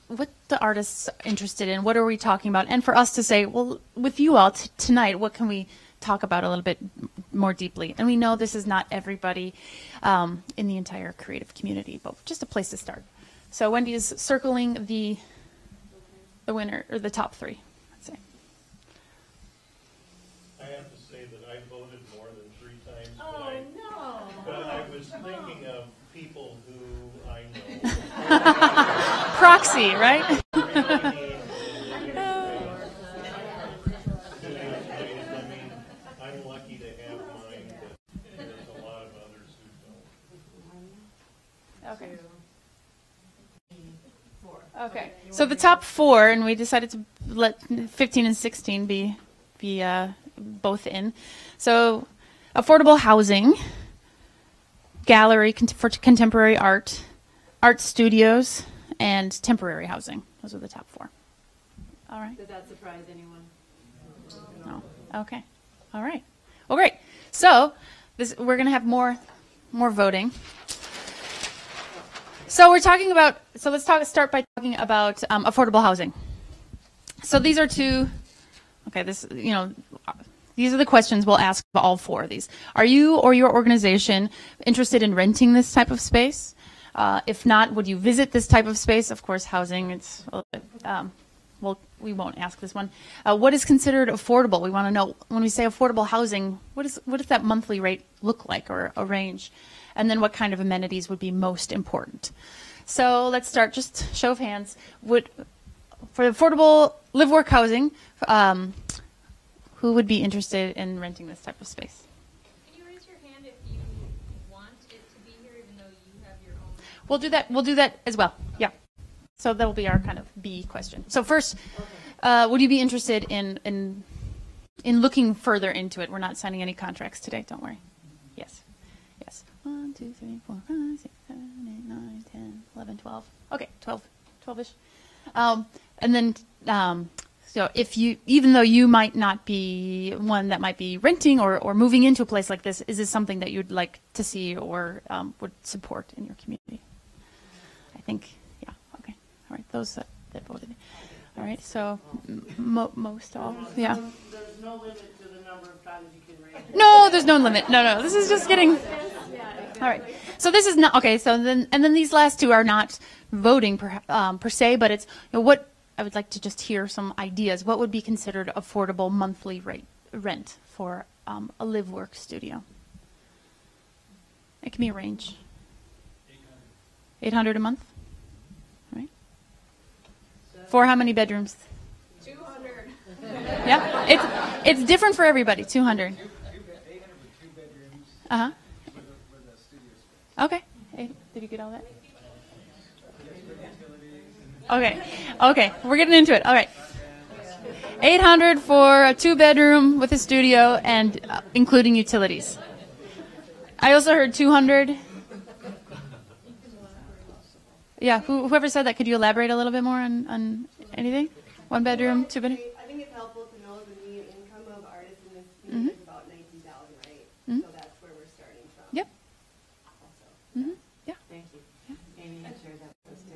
what the artists interested in? What are we talking about? And for us to say, well, with you all tonight, what can we talk about a little bit more deeply? And we know this is not everybody in the entire creative community, but just a place to start. So Wendy is circling the winner, or the top 3, let's say. I have to say that I voted more than 3 times. But I was thinking of people who I know. Proxy, right? I'm lucky to have mine, but there's a lot of others who don't. Okay. Okay. So the top 4, and we decided to let 15 and 16 be both in. So affordable housing, gallery for contemporary art, art studios, and temporary housing. Those are the top 4. All right. Did that surprise anyone? No. Okay. All right. Well, great. So we're going to have more voting. So we're talking about. So let's start by talking about affordable housing. So these are 2. Okay. these are the questions we'll ask of all 4 of these. Are you or your organization interested in renting this type of space? If not, would you visit this type of space? Of course, housing, it's a little bit, well, we won't ask this one. What is considered affordable? We want to know, when we say affordable housing, what does that monthly rate look like, or a range? And then what kind of amenities would be most important? So let's start, just show of hands. For affordable live-work housing, who would be interested in renting this type of space? Can you raise your hand if you want it to be here, even though you have your own? We'll do that as well. Yeah. So that'll be our kind of B question. So first, would you be interested in looking further into it? We're not signing any contracts today. Don't worry. Yes. Yes. 1, 2, 3, 4, 5, 6, 7, 8, 9, 10, 11, 12. Okay, 12-ish. And then, so if you, even though you might not be one that might be renting or moving into a place like this, is this something that you'd like to see or would support in your community? I think, yeah, okay. All right, those that voted. All right, so most all, yeah. There's no limit to the number of times you can raise. No, there's no limit. No, this is just getting. All right. So this is not okay. So then these last 2 are not voting per se, but it's what I would like to just hear some ideas. What would be considered affordable monthly rent for a live-work studio? It can be a range. 800 a month. All right. For how many bedrooms? 200. Yeah, it's different for everybody. 200. Uh-huh. Okay. Hey, did you get all that? Okay. We're getting into it. All right. 800 for a 2-bedroom with a studio and including utilities. I also heard 200. Yeah, whoever said that, could you elaborate a little bit more on anything? 1 bedroom, 2 bedroom? I think it's helpful to know the median income of artists in this community is about $19,000, right? So that's where we're starting from. Yep. Also. Yeah. Thank you. Amy had shared that with us too.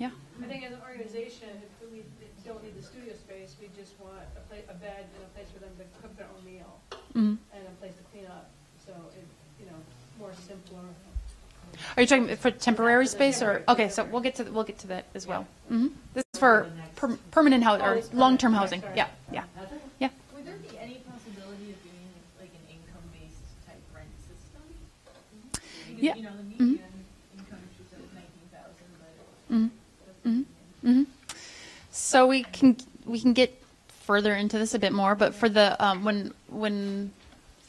Yeah. I think as an organization, if we don't need the studio space, we just want a bed and a place for them to cook their own meal and a place to clean up. So it, more simpler. Are you talking for temporary space or okay? So we'll get to that as well. This is for permanent housing or long-term housing. Yeah. Would there be any possibility of doing like an income-based type rent system? Because, Yeah. The median income she said is $19,000, but So we can get further into this a bit more, but for the when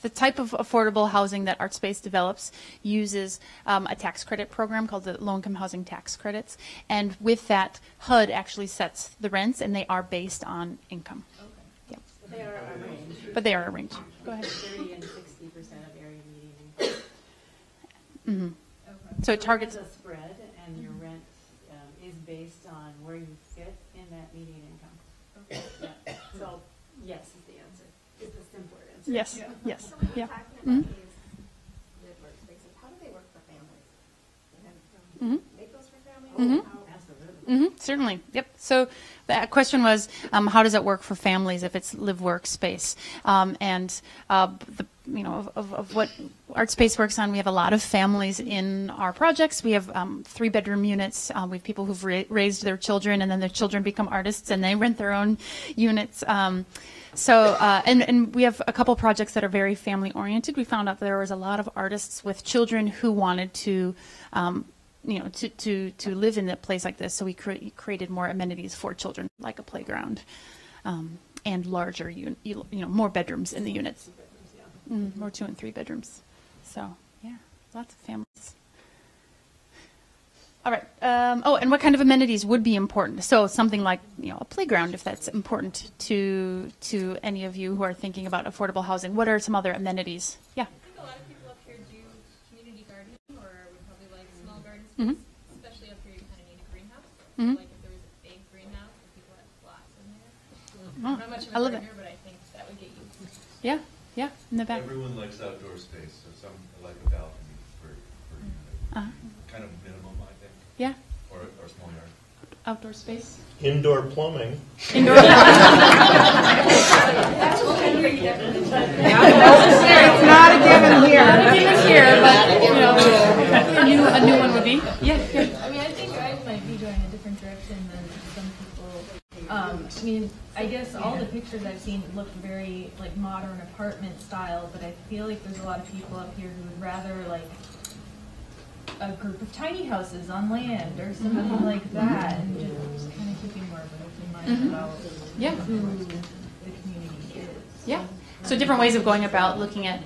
the type of affordable housing that Artspace develops uses a tax credit program called the low-income housing tax credits, and with that, HUD actually sets the rents, and they are based on income. Okay. Yeah. They are arranged. But they are arranged. Go ahead. 30 and 60% of area median income. So it targets a spread, and your rent is based on where you fit in that median income. Okay. Yeah. So yes is the answer. It's a simpler answer. Yes. Yes. So when Yeah. you're talking about these live workspaces, how do they work for families? Make those for families? Absolutely. Certainly. Yep. So the question was, how does it work for families if it's live work space? Of what Artspace works on, we have a lot of families in our projects. We have 3-bedroom units. We have people who've raised their children, and then their children become artists, and they rent their own units. And we have a couple projects that are very family oriented. We found out there was a lot of artists with children who wanted to live in a place like this. So we created more amenities for children, like a playground, and larger, more bedrooms in the units. More 2 and 3 bedrooms. So yeah, lots of families. All right. And what kind of amenities would be important? So something like a playground, if that's important to any of you who are thinking about affordable housing. What are some other amenities? Yeah. I think a lot of people up here do community gardening, or would probably like small gardens, especially up here. You kind of need a greenhouse. Like if there was a big greenhouse and people had lots in there. I'm not much of a gardener, but I think that would get you. Yeah. Yeah, in the back. Everyone likes outdoor space, so some like a balcony for kind of minimum, I think. Yeah. Or a small yard. outdoor space? Indoor plumbing. Indoor It's not a given here. Not a given here, but you know, a new one would be. Yeah. I mean, I think I might be going a different direction than some people. I mean, I guess all the pictures I've seen look very like modern apartment style, but I feel like there's a lot of people up here who would rather like a group of tiny houses on land or something like that, and just kind of keeping more of an open mind about who the community is. Yeah. So different ways of going about looking at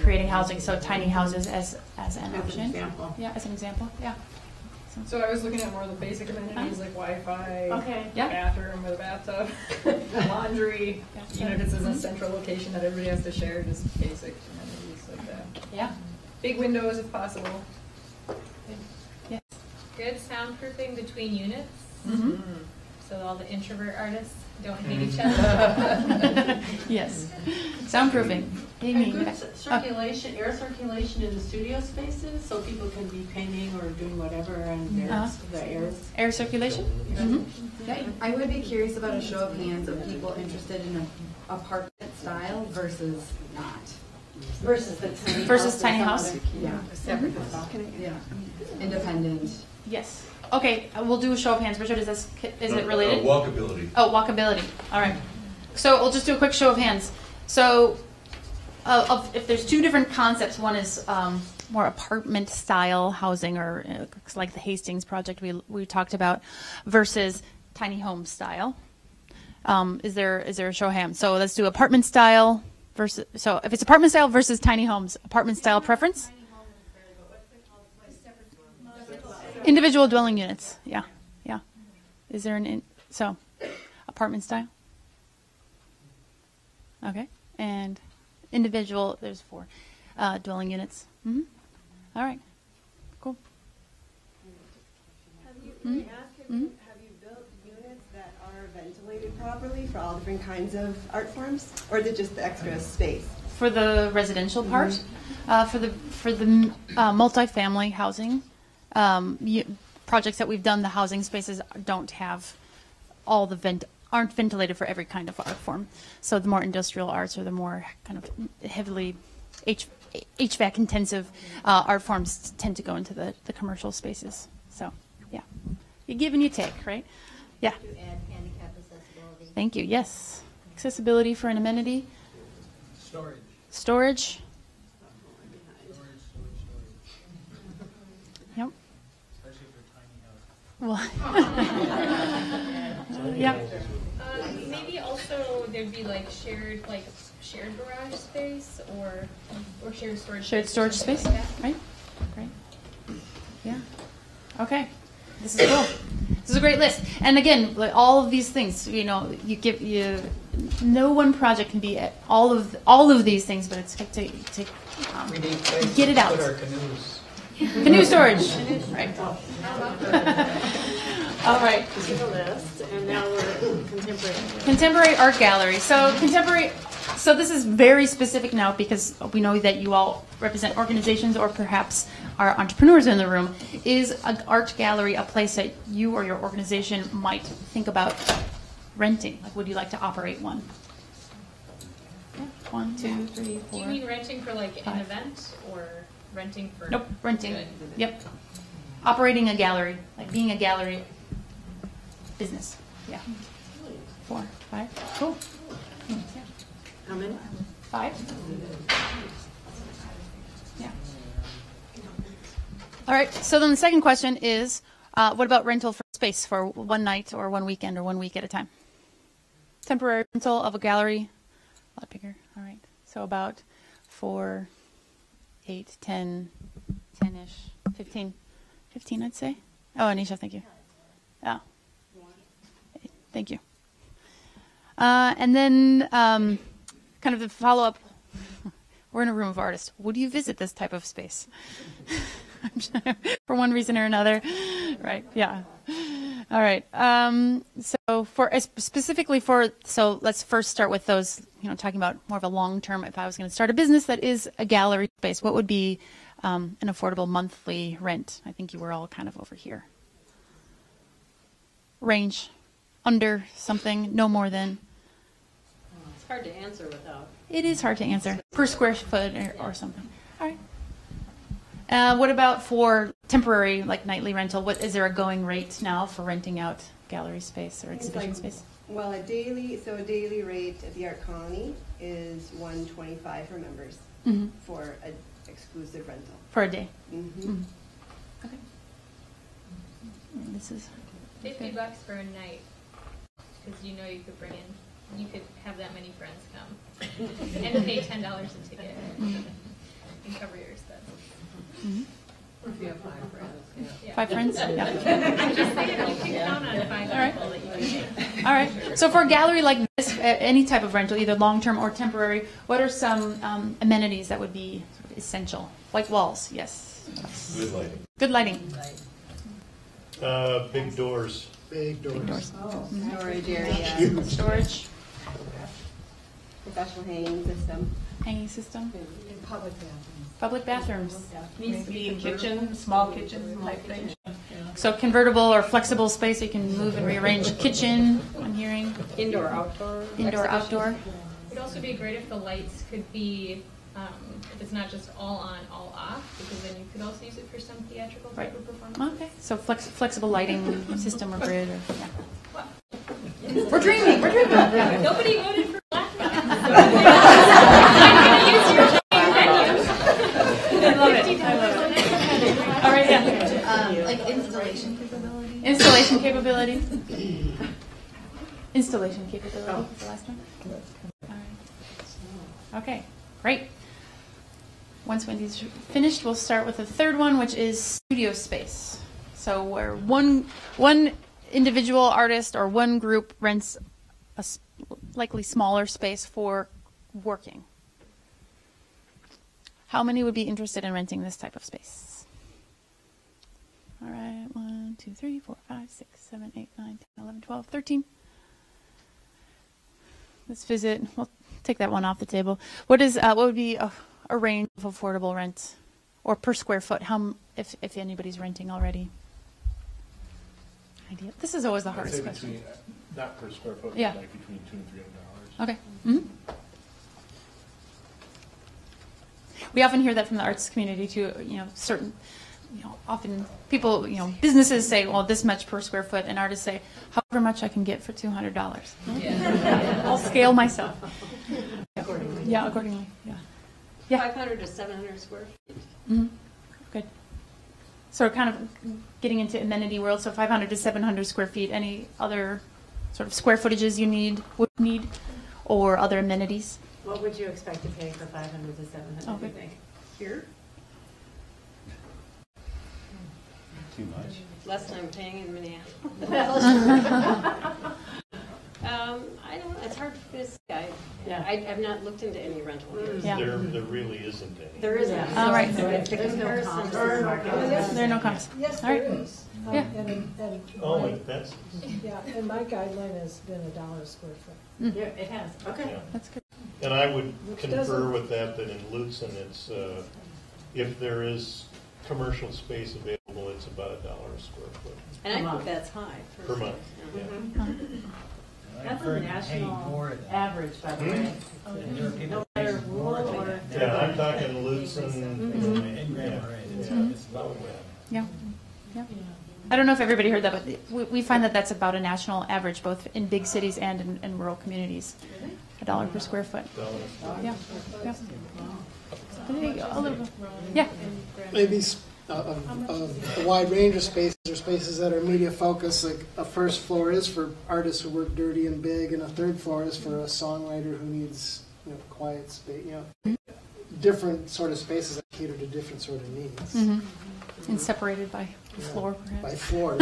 creating housing. So tiny houses as an option. Example. Yeah, as an example. Yeah. So I was looking at more of the basic amenities like Wi-Fi, bathroom with a bathtub, laundry. Even if it's in a central location that everybody has to share, just basic amenities like that. Yeah. Big windows if possible. Yes. Good soundproofing between units. Mm-hmm. So all the introvert artists don't hate each other. Yes. Soundproofing. And good circulation, air circulation in the studio spaces, so people can be painting or doing whatever, and there's the air circulation. Mm-hmm. Yeah. I would be curious about a show of hands of people interested in an apartment style versus not. Versus the tiny house. Yeah, separate house. Yeah, independent. Yes. Okay, we'll do a show of hands. Richard, is it related? Walkability. Oh, walkability. All right. So we'll just do a quick show of hands. So if there's two different concepts, one is more apartment style housing, or like the Hastings project we talked about, versus tiny home style. Is there a show of hands? So let's do apartment style versus. So if it's apartment style versus tiny homes, apartment style preference. Individual dwelling units. Yeah. Is there so apartment style? Okay. And individual, there's 4 dwelling units. Mm-hmm. All right. Cool. Have you built units that are ventilated properly for all different kinds of art forms, or is it just the extra space? For the residential part, for the multifamily housing projects that we've done, the housing spaces don't have all the aren't ventilated for every kind of art form. So the more industrial arts, or the more kind of heavily HVAC intensive art forms tend to go into the commercial spaces. So yeah, you give and you take, right? Yeah. To add handicap accessibility. Thank you. Yes, accessibility for an amenity. Storage. Yep. Well, yeah. Maybe also there'd be like shared garage space or shared storage. Shared storage space, right? Great. Yeah. Okay. This is cool. This is a great list. And again, like all of these things, no one project can be all of these things, but it's to we need places get it out. To put our canoes. Canoe storage. Right. All right. This is a list, and now we're contemporary. Contemporary art gallery. So this is very specific now, because we know that you all represent organizations, or perhaps are entrepreneurs in the room. Is an art gallery a place that you or your organization might think about renting? Like, would you like to operate one? Yeah. 1, 2, 3, 4. Do you mean renting for like an event, or renting for? Nope, renting. Yep. Operating a gallery, like being a gallery business. Yeah. 4, 5. Cool. How many? 5. Yeah. All right. So then the second question is, what about rental for space for one night or one weekend or 1 week at a time? Temporary rental of a gallery. A lot bigger. All right. So about 4, 8, 10, 10-ish, 15. 15, I'd say. Oh, Anisha, thank you. Oh. Thank you. And then kind of the follow-up. We're in a room of artists. Would you visit this type of space? For one reason or another. Right, yeah. All right. So so let's first start with those, talking about more of a long-term. If I was going to start a business that is a gallery space, what would be an affordable monthly rent? I think you were all kind of over here. range? Under something, no more than? It's hard to answer without. It is hard to answer. Per square foot or something. All right. What about for temporary, like nightly rental? What is there a going rate now for renting out gallery space or exhibition space? Well, a daily rate at the Art Colony is $125 for members for an exclusive rental. For a day? Mm-hmm. Okay. This is $50 for a night, because you know you could have that many friends come and pay $10 a ticket and cover your expenses. If you have 5 friends. Yeah. 5 friends? Yeah. I'm just saying you can count on 5 people that you can get. All right. So for a gallery like this, any type of rental, either long-term or temporary, what are some amenities that would be sort of essential? Like walls, yes. Good lighting. Good lighting. Big doors. Big doors. Oh, storage area. Storage. Professional hanging system. Hanging system. In public bathrooms. Public bathrooms. Needs to be a kitchen, small kitchen type thing. So convertible or flexible space, you can move and rearrange kitchen, I'm hearing. Indoor, outdoor. Indoor, outdoor. It would also be great if the lights could be, if it's not just all on, all off, because then you could also use it for some theatrical type of performance. Okay, so flexible lighting system or grid. Or, yeah. We're dreaming. We're dreaming. Nobody voted for Black Box. I love it. All right, yeah. Like installation capability? Installation capability. Installation capability is the last one. All right. Okay, great. Once Wendy's finished, we'll start with the third one, which is studio space. So where one individual artist or one group rents a likely smaller space for working. How many would be interested in renting this type of space? All right, 1, 2, 3, 4, 5, 6, 7, 8, 9, 10, 11, 12, 13. Let's visit. We'll take that one off the table. What would be a range of affordable rent, or per square foot? If anybody's renting already? Idea. This is always the hardest question. Not per square foot. Yeah. Like between $200 and $300. Okay. Mm-hmm. We often hear that from the arts community too. Certain. Often people, businesses say, well, this much per square foot, and artists say, however much I can get for $200. Yeah. I'll scale myself. Accordingly. Yeah, accordingly. Yeah. 500 to 700 square feet. Mm-hmm. Good. So we're kind of getting into amenity world. So 500 to 700 square feet. Any other sort of square footages would need, or other amenities? What would you expect to pay for 500 to 700? Okay. You think? Here? Too much. Less than I'm paying in Minneapolis. I don't know. It's hard for this guy. I've not looked into any rental here. Yeah. There really isn't any. There isn't. All right. There's no comps. There are no comps. Yes, All right. there is. Yeah. That's. Yeah, and my guideline has been $1 a square foot. Yeah, it has. Okay. Yeah. That's good. And I would concur with that in Lutzen, it's, if there is commercial space available, it's about $1 a square foot. And I think that's high. Per month. That's a national average, by the way. No matter rural or. Yeah, I'm talking Lutzen. Yeah. I don't know if everybody heard that, but we find that that's about a national average, both in big cities and in rural communities. $1 per square foot. Yeah. There you go. A little bit. Yeah. Maybe a wide range of spaces, or spaces that are media focused. Like a first floor is for artists who work dirty and big, and a third floor is for a songwriter who needs quiet space. Different sort of spaces that cater to different sort of needs. Mm-hmm. And separated by floor, perhaps. By floors.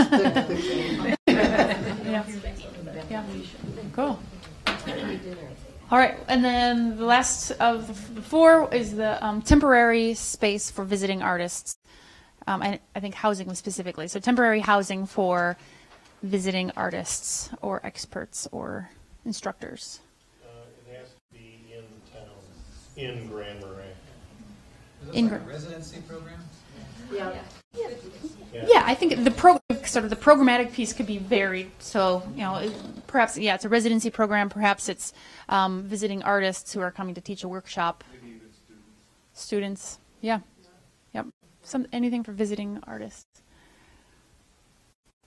Yeah. Cool. All right, and then the last of the four is the temporary space for visiting artists. I think housing specifically. So temporary housing for visiting artists or experts or instructors. It has to be in town, in Grand Marais. Is this like a residency program? Yeah. Yeah, I think the program sort of the programmatic piece could be varied. So, you know, perhaps, yeah, it's a residency program. Perhaps it's visiting artists who are coming to teach a workshop. Maybe even Students, yeah. Yep. Anything for visiting artists.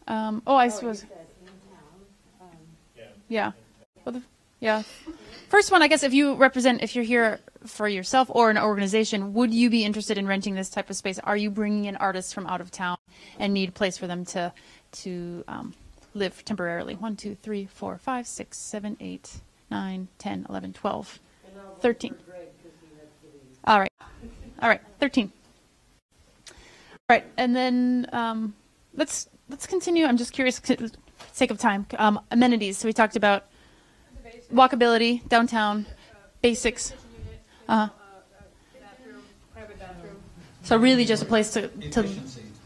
I suppose. Yeah. Well, yeah. First one, I guess, if you're here for yourself or an organization, would you be interested in renting this type of space? Are you bringing in artists from out of town and need a place for them to live temporarily? 1, 2, 3, 4, 5, 6, 7, 8, 9, 10, 11, 12, 13. All right, 13. All right, and then let's continue. I'm just curious, for the sake of time. Amenities. So we talked about walkability, downtown, basics. Bathroom, private bathroom. So really just a place to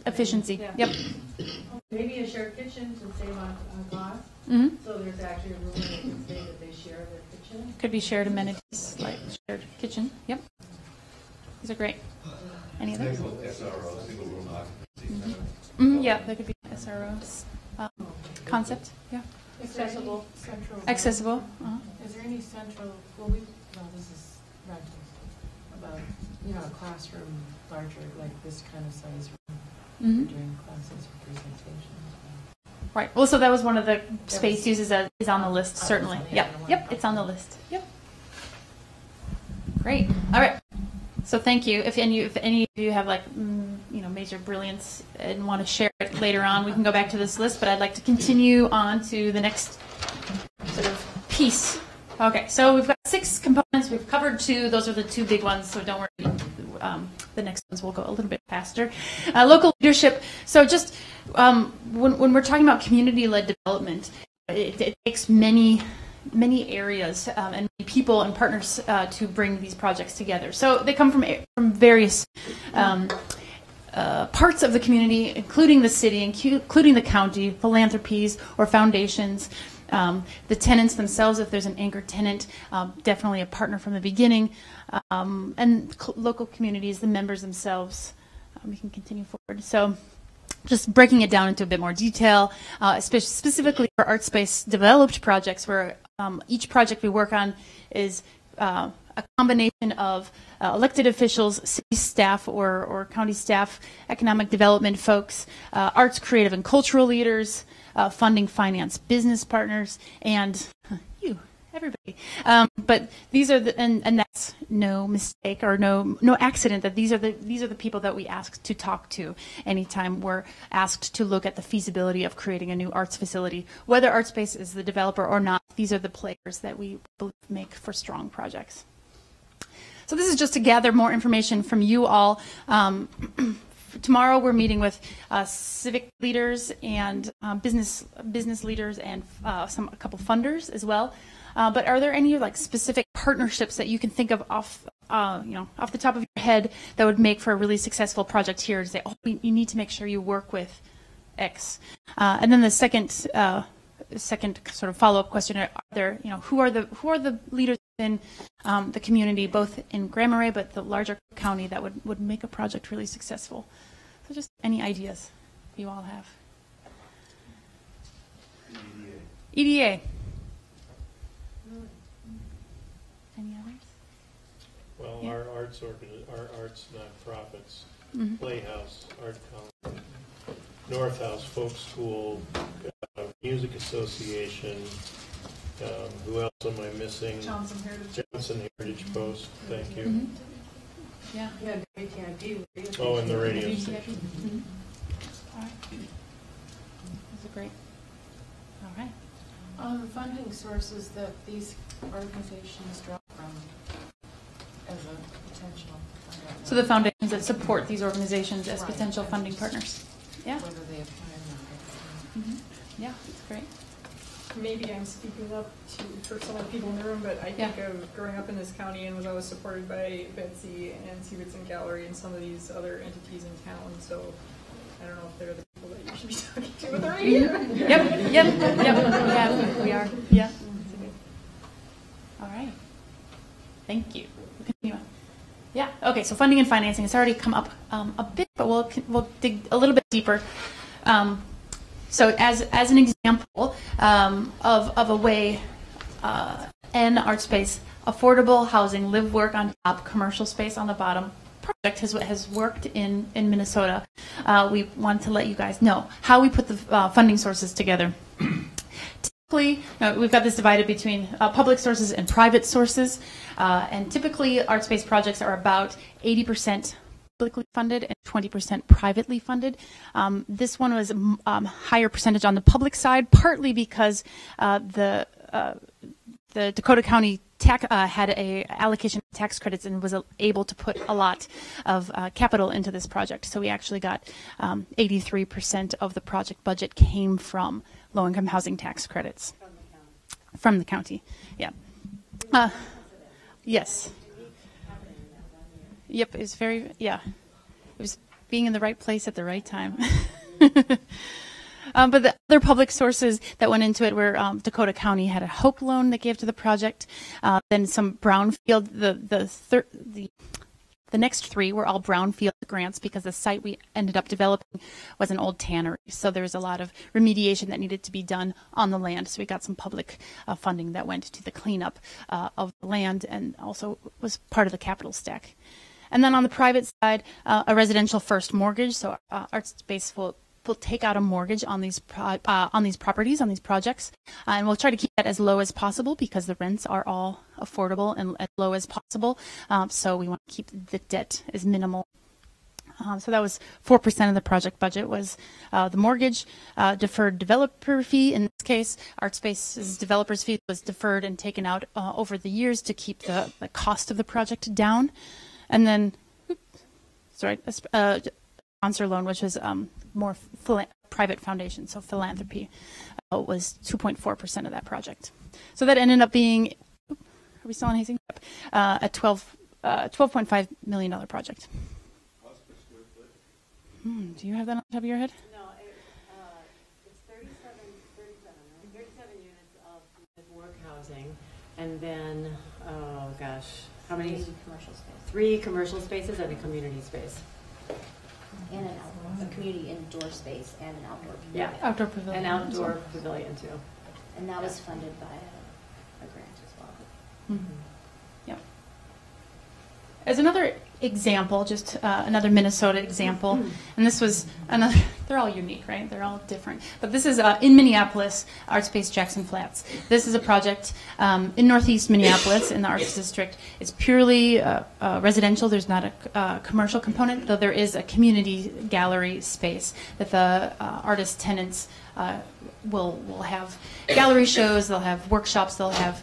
efficiency. Yeah. Yep. Maybe a shared kitchen to save on cost. Mm-hmm. So there's actually a room where they can say that they share their kitchen. Could be shared amenities, like shared kitchen. Yep. These are great. Any others? SRO, single room occupancy. Yeah, that could be SROs. Concept. Yeah. Accessible, central. Accessible. Is there any central, this is rentals, about, a classroom larger, like this kind of size room for doing classes or presentations? Right. Well, so that was one of the space uses that is on the list, certainly. Yep, it's on the list. Yep. Great. All right. So thank you. If any of you have major brilliance and want to share it later on, we can go back to this list, but I'd like to continue on to the next sort of piece. Okay, so we've got 6 components. We've covered 2. Those are the 2 big ones, so don't worry. The next ones will go a little bit faster. Local leadership. So just when we're talking about community-led development, it takes many areas and many people and partners to bring these projects together. So they come from various parts of the community, including the city, including the county, philanthropies or foundations, the tenants themselves, if there's an anchor tenant, definitely a partner from the beginning, and local communities, the members themselves. We can continue forward. So just breaking it down into a bit more detail, specifically for Artspace developed projects, where each project we work on is a combination of elected officials, city staff or county staff, economic development folks, arts, creative, and cultural leaders, funding, finance, business partners, and you, everybody. But these are and that's no mistake or no accident that these are the people that we ask to talk to anytime we're asked to look at the feasibility of creating a new arts facility. Whether Artspace is the developer or not, these are the players that we believe make for strong projects. So this is just to gather more information from you all. Tomorrow we're meeting with civic leaders and business leaders and a couple funders as well. But are there any specific partnerships that you can think of off the top of your head that would make for a really successful project here? To say, you need to make sure you work with X. And then the second sort of follow-up question: are there, who are the leaders in the community, both in Grand Marais but the larger county, that would make a project really successful? So just any ideas you all have. EDA. Any others? Well, our arts nonprofits, Playhouse, Art Colony, North House Folk School, Music Association. Who else am I missing? Johnson Heritage Post. Thank you. Yeah. Oh, and the radio station. All right. Those are great. All right. Funding sources that these organizations draw from as a potential. So the foundations that support these organizations as potential funding partners. Yeah. Whether they apply or not. Yeah, that's great. Maybe I'm speaking up for some of the people in the room, but I think of growing up in this county and was always supported by Betsy and Seaton Gallery and some of these other entities in town. So I don't know if they're the people that you should be talking to with the radio. Yep. Yeah, we are. Yeah. All right. Thank you. We'll continue on. Yeah. Okay. So funding and financing. It's already come up a bit, but we'll dig a little bit deeper. So as an example of a way an Artspace affordable housing, live, work on top, commercial space on the bottom project has worked in Minnesota. We wanted to let you guys know how we put the funding sources together. Typically, we've got this divided between public sources and private sources, and typically Artspace projects are about 80% publicly funded and 20% privately funded. This one was a higher percentage on the public side, partly because the Dakota County had a allocation of tax credits and was able to put a lot of capital into this project. So we actually got 83% of the project budget came from low-income housing tax credits. From the county, yeah. Yes. Yep, it was very, yeah. It was being in the right place at the right time. But the other public sources that went into it were Dakota County had a HOPE loan that gave to the project. Then some brownfield. The next three were all brownfield grants because the site we ended up developing was an old tannery. So there was a lot of remediation that needed to be done on the land. So we got some public funding that went to the cleanup of the land and also was part of the capital stack. And then on the private side, a residential first mortgage. So Artspace will take out a mortgage on these properties, on these projects, and we'll try to keep that as low as possible because the rents are all affordable and as low as possible. So we want to keep the debt as minimal. So that was 4% of the project budget was the mortgage, deferred developer fee. In this case, Artspace's developer's fee was deferred and taken out over the years to keep the cost of the project down. And then, sponsor loan, which was more private foundation, so philanthropy, was 2.4% of that project. So that ended up being, are we still on Hastings? A $12.5 million project. Do you have that on top of your head? No, it's 37 units of work housing, and then, oh gosh, how many? 3 commercial spaces. 3 commercial spaces and a community space. And an outdoor, a community indoor space and an outdoor pavilion. Yeah, outdoor pavilion. An outdoor pavilion too. And that was funded by a grant as well. Mm-hmm. Yeah. As another example, just another Minnesota example, and this was another, they're all unique, right? They're all different. But this is in Minneapolis, Artspace Jackson Flats. This is a project in northeast Minneapolis in the Arts District. It's purely residential. There's not a commercial component, though there is a community gallery space that the artist tenants will have gallery shows, they'll have workshops, they'll have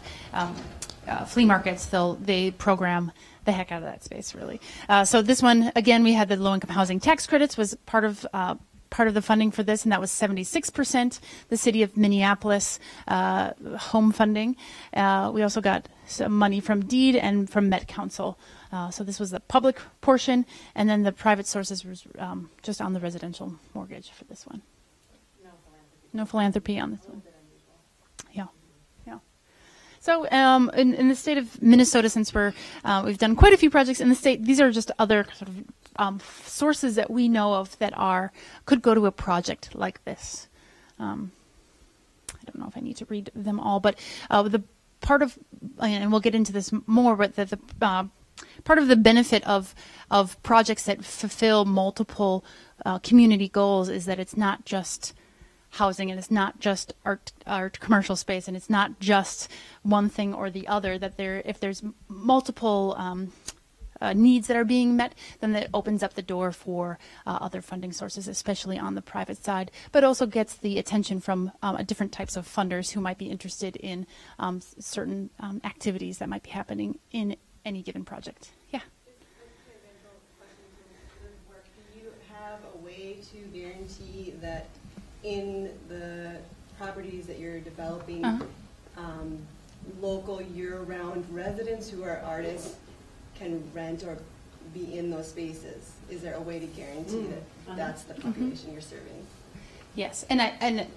flea markets, they program the heck out of that space, really. So this one, again, we had the low-income housing tax credits was part of the funding for this, and that was 76%. The city of Minneapolis home funding. We also got some money from DEED and from Met Council. So this was the public portion, and then the private sources was just on the residential mortgage for this one. No philanthropy on this one. Yeah. So in the state of Minnesota, since we've done quite a few projects in the state, these are just other sort of sources that we know of that could go to a project like this. I don't know if I need to read them all, but the part of, and we'll get into this more, but the part of the benefit of projects that fulfill multiple community goals is that it's not just housing, and it's not just art commercial space, and it's not just one thing or the other, that if there's multiple needs that are being met, then that opens up the door for other funding sources, especially on the private side, but also gets the attention from different types of funders who might be interested in certain activities that might be happening in any given project. Yeah. Do you have a way to guarantee that in the properties that you're developing, local year-round residents who are artists can rent or be in those spaces? Is there a way to guarantee that that's the population you're serving? Yes, and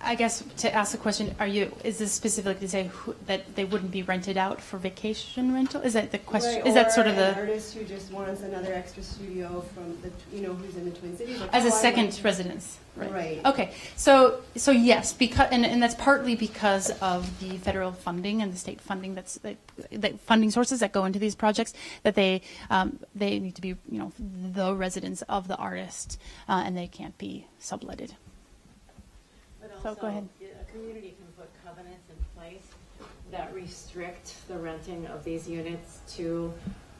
I guess to ask the question, is this specific to say that they wouldn't be rented out for vacation rental? Is that the question? Right, is that sort of an the artist who just wants another extra studio from the, who's in the Twin Cities? Like, as a second residence? Right. Okay. So yes, because and that's partly because of the federal funding and the state funding the funding sources that go into these projects, that they need to be the residence of the artist, and they can't be subletted. But So also, go ahead. a community can put covenants in place that restrict the renting of these units to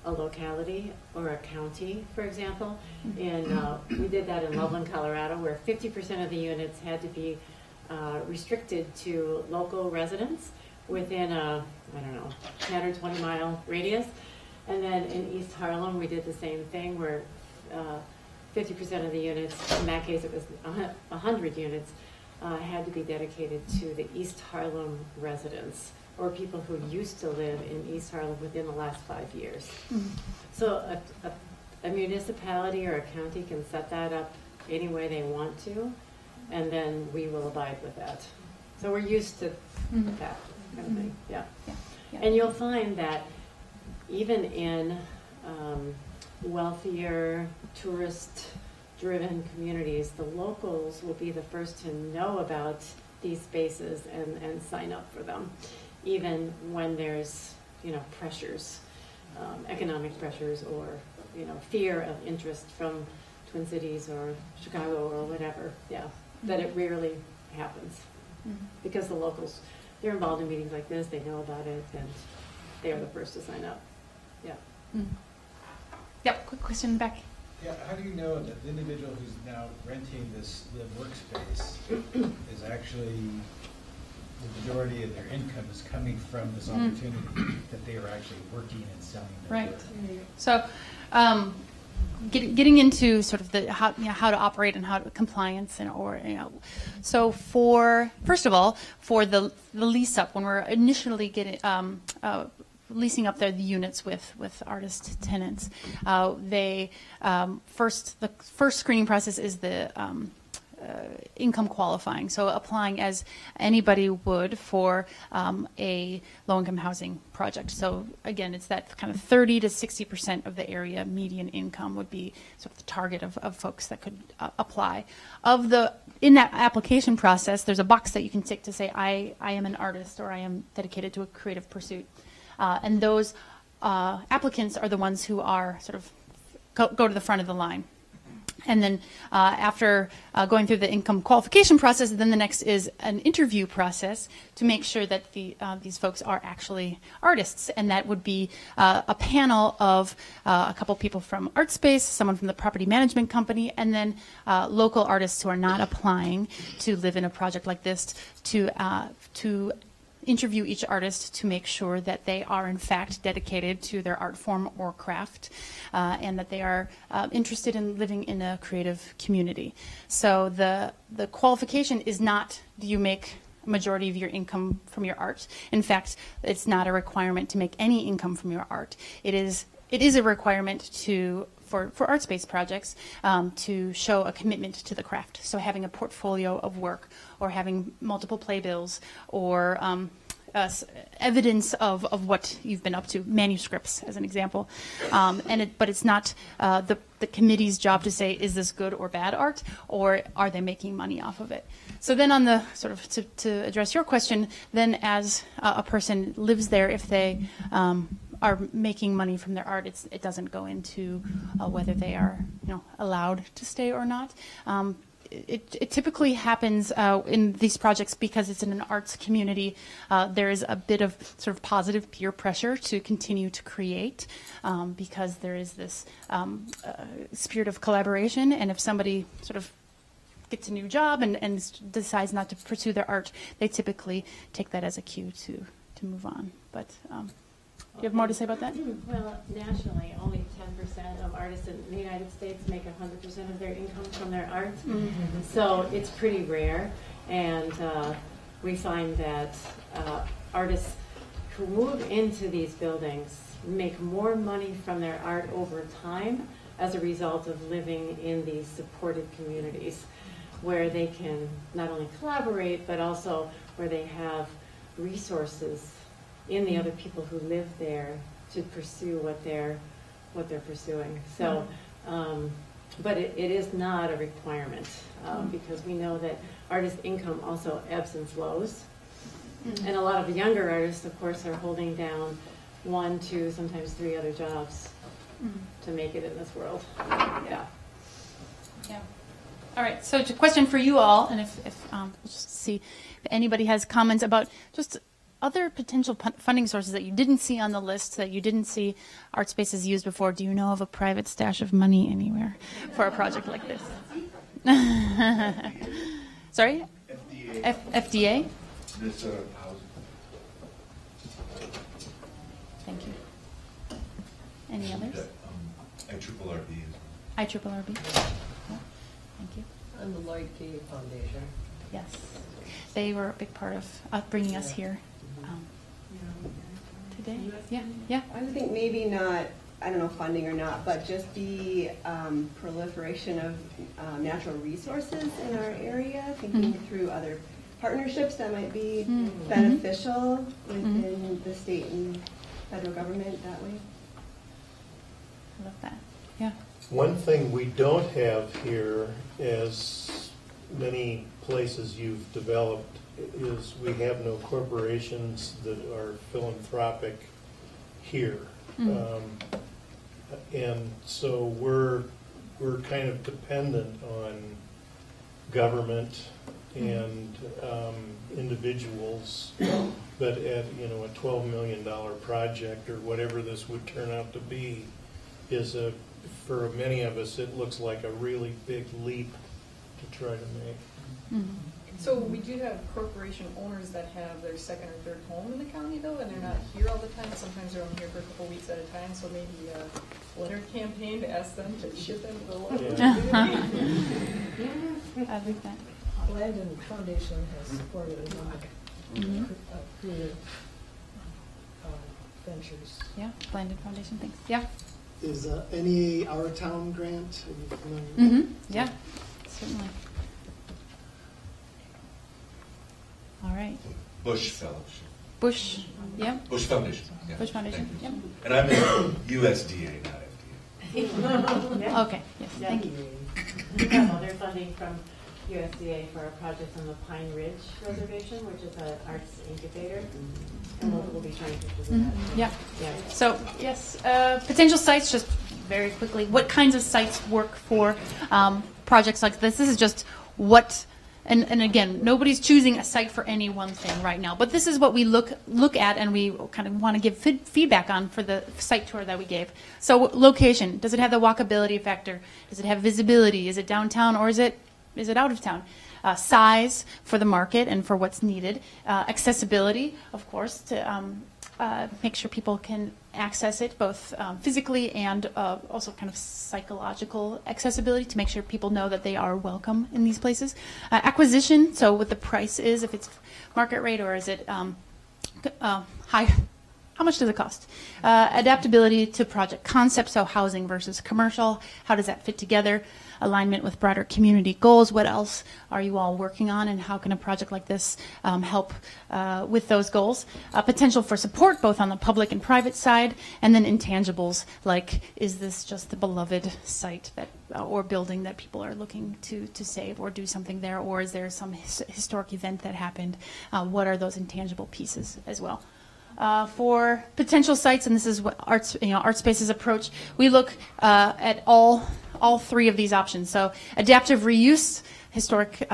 a locality or a county, for example. And we did that in Loveland, Colorado, where 50% of the units had to be restricted to local residents within a, 10 or 20 mile radius. And then in East Harlem, we did the same thing where 50% of the units, in that case it was 100 units, had to be dedicated to the East Harlem residents, or people who used to live in East Harlem within the last 5 years. Mm-hmm. So a municipality or a county can set that up any way they want to, and then we will abide with that. So we're used to that kind of thing, yeah. And you'll find that even in wealthier, tourist-driven communities, the locals will be the first to know about these spaces and sign up for them, even when there's, pressures, economic pressures, or, fear of interest from Twin Cities or Chicago or whatever, that it rarely happens. Because the locals, they're involved in meetings like this, they know about it, and they are the first to sign up. Yeah. Yep, quick question in the back. Yeah, how do you know that the individual who's now renting this live workspace is actually, the majority of their income is coming from this opportunity, that they are actually working and selling their work? So getting into sort of the how to operate and how to compliance so first of all, for the lease up, when we're initially getting leasing up the units with artist tenants, the first screening process is the income qualifying. So applying as anybody would for a low-income housing project. So again, it's that kind of 30 to 60% of the area median income would be sort of the target of folks that could apply. In that application process, there's a box that you can tick to say, I am an artist, or I am dedicated to a creative pursuit. And those applicants are the ones who are sort of go to the front of the line. And then after going through the income qualification process, then the next is an interview process to make sure that these folks are actually artists. And that would be a panel of a couple people from Artspace, someone from the property management company, and then local artists who are not applying to live in a project like this to interview each artist to make sure that they are in fact dedicated to their art form or craft, and that they are interested in living in a creative community. So the qualification is not, do you make a majority of your income from your art? In fact, it's not a requirement to make any income from your art. It is a requirement for Artspace projects to show a commitment to the craft. So having a portfolio of work, or having multiple playbills, or evidence of what you've been up to, manuscripts as an example. But it's not the committee's job to say, is this good or bad art, or are they making money off of it? So then on the sort of, to address your question, then as a person lives there, if they are making money from their art, it doesn't go into whether they are allowed to stay or not. It typically happens in these projects because it's in an arts community. There is a bit of sort of positive peer pressure to continue to create because there is this spirit of collaboration. And if somebody sort of gets a new job and decides not to pursue their art, they typically take that as a cue to move on. But do you have more to say about that? Well, nationally, only 10% of artists in the United States make 100% of their income from their art. So it's pretty rare. And we find that artists who move into these buildings make more money from their art over time as a result of living in these supported communities. where they can not only collaborate, but also where they have resources in the other people who live there to pursue what they're pursuing. So, but it is not a requirement because we know that artist income also ebbs and flows. And a lot of the younger artists, of course, are holding down 1, 2, sometimes 3 other jobs to make it in this world. Yeah. Yeah. All right. So, a question for you all, and if we'll just see if anybody has comments about just other potential funding sources that you didn't see on the list, that you didn't see Artspace has used before. Do you know of a private stash of money anywhere for a project like this? Sorry? FDA. FDA? This housing. Thank you. Any others? IRRB. IRRB. Yeah. Thank you. And the Lloyd Key Foundation. Yes. They were a big part of bringing us here today. Yeah. Yeah. I would think maybe not, I don't know, funding or not, but just the proliferation of natural resources in our area, thinking through other partnerships that might be beneficial within the state and federal government that way. I love that. Yeah. One thing we don't have here, as many places you've developed, is we have no corporations that are philanthropic here. And so we're kind of dependent on government and individuals, but at a $12 million project or whatever this would turn out to be is for many of us it looks like a really big leap to try to make. So we do have corporation owners that have their second or third home in the county, though, and they're not here all the time. Sometimes they're only here for a couple weeks at a time. So maybe a letter campaign to ask them to ship them to the local community. I like that. Landon Foundation has supported a number of creative ventures. Yeah, Landon Foundation, thanks. Yeah. Is any Our Town grant? Yeah, certainly. All right. Bush Fellowship. Bush, yeah. Bush Foundation. Yeah. Bush Foundation, yeah. And I'm in USDA, not FDA. Okay, yes, yeah. thank you. We have other funding from USDA for a project on the Pine Ridge Reservation, which is an arts incubator. And we'll be trying to do that. Yeah. So, yes, potential sites, just very quickly, what kinds of sites work for projects like this? This is just what, and again, nobody's choosing a site for any one thing right now, but this is what we look at and we kind of want to give feedback on for the site tour that we gave. So, location, does it have the walkability factor? Does it have visibility? Is it downtown or is it out of town? Size for the market and for what's needed. Accessibility, of course, to make sure people can access it both physically and also kind of psychological accessibility to make sure people know that they are welcome in these places. Acquisition, so what the price is, if it's market rate or is it high. How much does it cost? Adaptability to project concept, so housing versus commercial. How does that fit together? Alignment with broader community goals. What else are you all working on, and how can a project like this help with those goals? Potential for support both on the public and private side, and then intangibles like, is this just the beloved site that or building that people are looking to save or do something there, or is there some historic event that happened? What are those intangible pieces as well? For potential sites, and this is what Artspace's approach, we look at all three of these options. So adaptive reuse, historic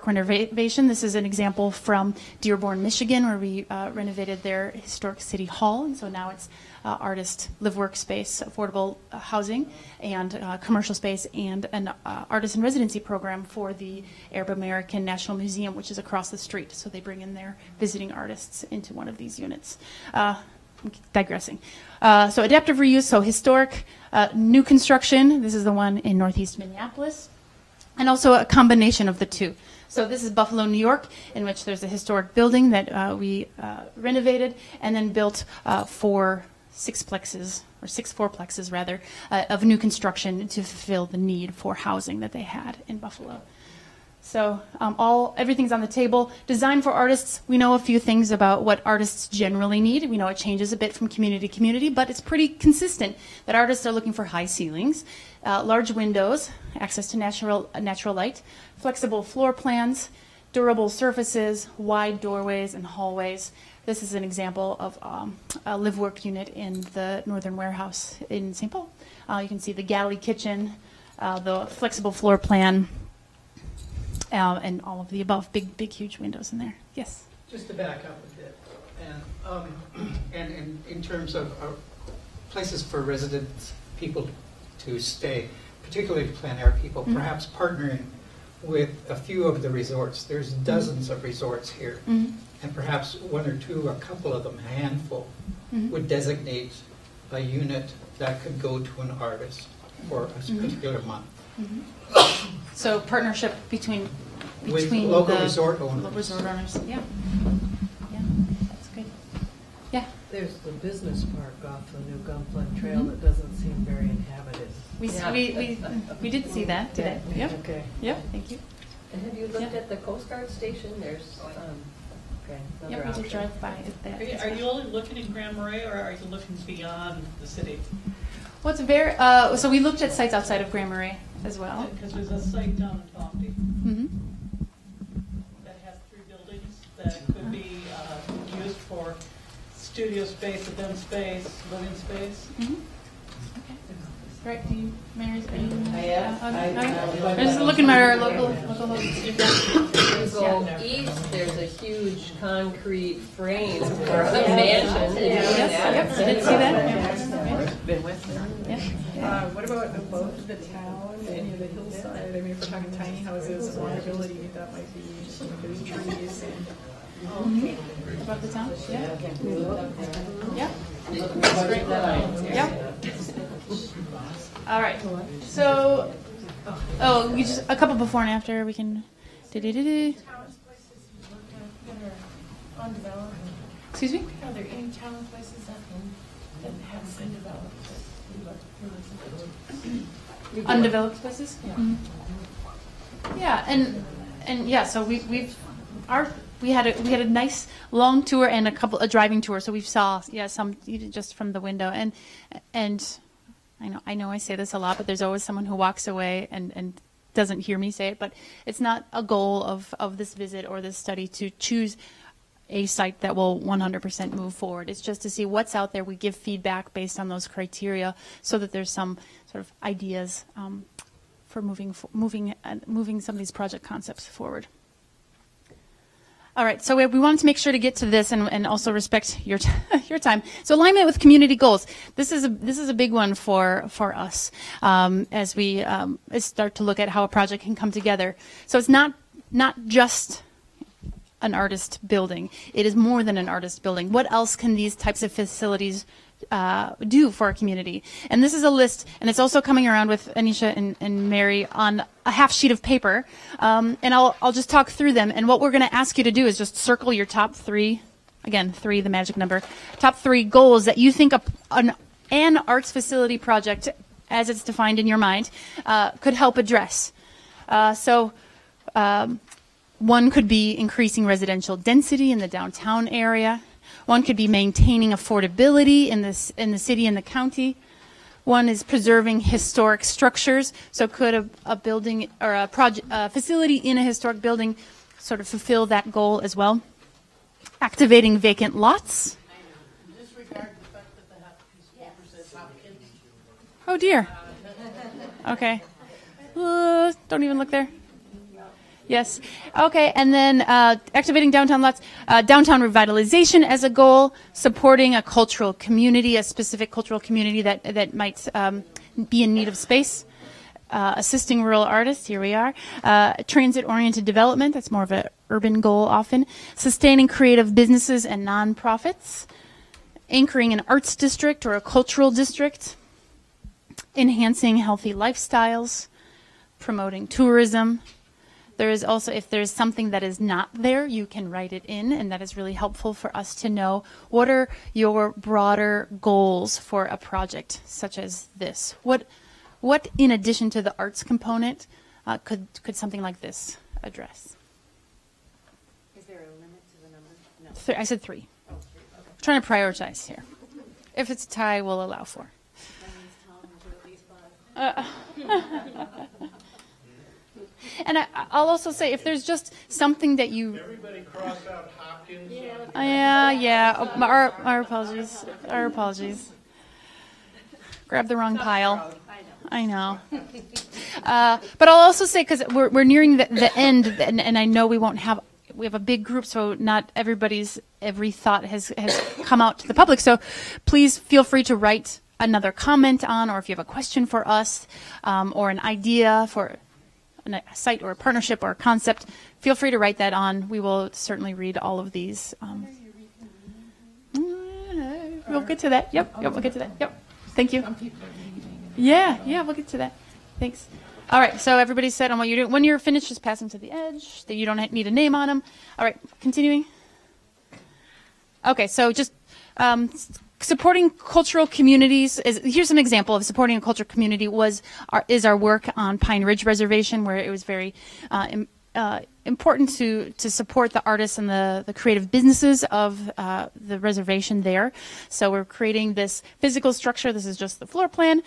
renovation. This is an example from Dearborn, Michigan, where we renovated their historic city hall, and so now it's artist live workspace, affordable housing, and commercial space, and an artist in residency program for the Arab American National Museum, which is across the street. So they bring in their visiting artists into one of these units. I'm digressing. So adaptive reuse, so historic, new construction. This is the one in Northeast Minneapolis, and also a combination of the two. So this is Buffalo, New York, in which there's a historic building that we renovated and then built for six fourplexes rather, of new construction to fulfill the need for housing that they had in Buffalo. So everything's on the table. Design for artists, we know a few things about what artists generally need. We know it changes a bit from community to community, but it's pretty consistent that artists are looking for high ceilings, large windows, access to natural light, flexible floor plans, durable surfaces, wide doorways and hallways. This is an example of a live-work unit in the Northern Warehouse in St. Paul. You can see the galley kitchen, the flexible floor plan, and all of the above. Big, huge windows in there. Yes? Just to back up a bit, and in terms of places for residents, people to stay, particularly plein air people, perhaps partnering with a few of the resorts. There's dozens of resorts here, and perhaps one or two, a couple of them, a handful, would designate a unit that could go to an artist for a particular month. So partnership between local the resort owners. Resort owners. Yeah, that's good. Yeah. There's the business park off the new Gunpla Trail that doesn't seem very inhabited. We did see that today. Yeah. Yep. Okay. Yep. Thank you. And have you looked at the Coast Guard station? There's okay. Yep, we did drive by it there. Are you only looking in Grand Marais, or are you looking beyond the city? What's very so we looked at sites outside of Grand Marais as well. Because there's a site down in Tofty that has 3 buildings that could be used for studio space, event space, living space. Right, do you, Mary? I'm just looking at our local. Go east, there's a huge concrete frame for a mansion. Yes, I did see that. Been with them. What about above the town, any of the hillside? I mean, if we're talking tiny houses, walkability, that might be there's trees and. Above the town? Yeah. That's great. Yep. All right. So, we just a couple before and after we can. Excuse me? Are there any town places that haven't been developed? Undeveloped places? Yeah. Yeah, and yeah, so we had a nice long tour and a driving tour. So we saw some just from the window, and I know I say this a lot, but there's always someone who walks away and doesn't hear me say it. But it's not a goal of this visit or this study to choose a site that will 100% move forward. It's just to see what's out there. We give feedback based on those criteria, so that there's some sort of ideas for moving some of these project concepts forward. All right, so we wanted to make sure to get to this and also respect your your time. So alignment with community goals. This is a big one for us as we start to look at how a project can come together. So it's not just an artist building. It is more than an artist building. What else can these types of facilities do for our community? And this is a list, and it's also coming around with Anisha and Mary on a half sheet of paper. And I'll just talk through them. And what we're going to ask you to do is just circle your top 3, again, 3, the magic number, top 3 goals that you think an arts facility project, as it's defined in your mind, could help address. One could be increasing residential density in the downtown area. One could be maintaining affordability in the city and the county. One is preserving historic structures. So could a building or a facility in a historic building sort of fulfill that goal as well? Activating vacant lots. Oh dear. Okay. Don't even look there. Yes. Okay. And then activating downtown lots, downtown revitalization as a goal, supporting a cultural community, a specific cultural community that might be in need of space, assisting rural artists. Here we are. Transit-oriented development. That's more of an urban goal often. Sustaining creative businesses and nonprofits. Anchoring an arts district or a cultural district. Enhancing healthy lifestyles. Promoting tourism. There is also, if there's something that is not there, you can write it in, and that is really helpful for us to know what are your broader goals for a project such as this. What in addition to the arts component, could something like this address. Is there a limit to the number? No. I said 3. Oh, 3. Okay. I'm trying to prioritize here. If it's a tie, we'll allow 4. That means Tom will do at least 5. And I'll also say, if there's just something that you... Everybody cross out Hopkins. Yeah. Oh, our apologies. Our apologies. Grab the wrong pile. I know. But I'll also say, because we're nearing the end, and I know we have a big group, so not every thought has come out to the public. So please feel free to write another comment on, or if you have a question for us, or an idea for a site or a partnership or a concept, feel free to write that on. We will certainly read all of these. We'll get to that. Yep, we'll get to that. Yep. Thank you. Yeah, we'll get to that. Thanks. All right, so everybody said on what you're doing. When you're finished, just pass them to the edge. That you don't need a name on them. All right, continuing. Okay, so just supporting cultural communities. Here's an example of supporting a cultural community is our work on Pine Ridge Reservation, where it was very important to support the artists and the creative businesses of the reservation there. So we're creating this physical structure. This is just the floor plan.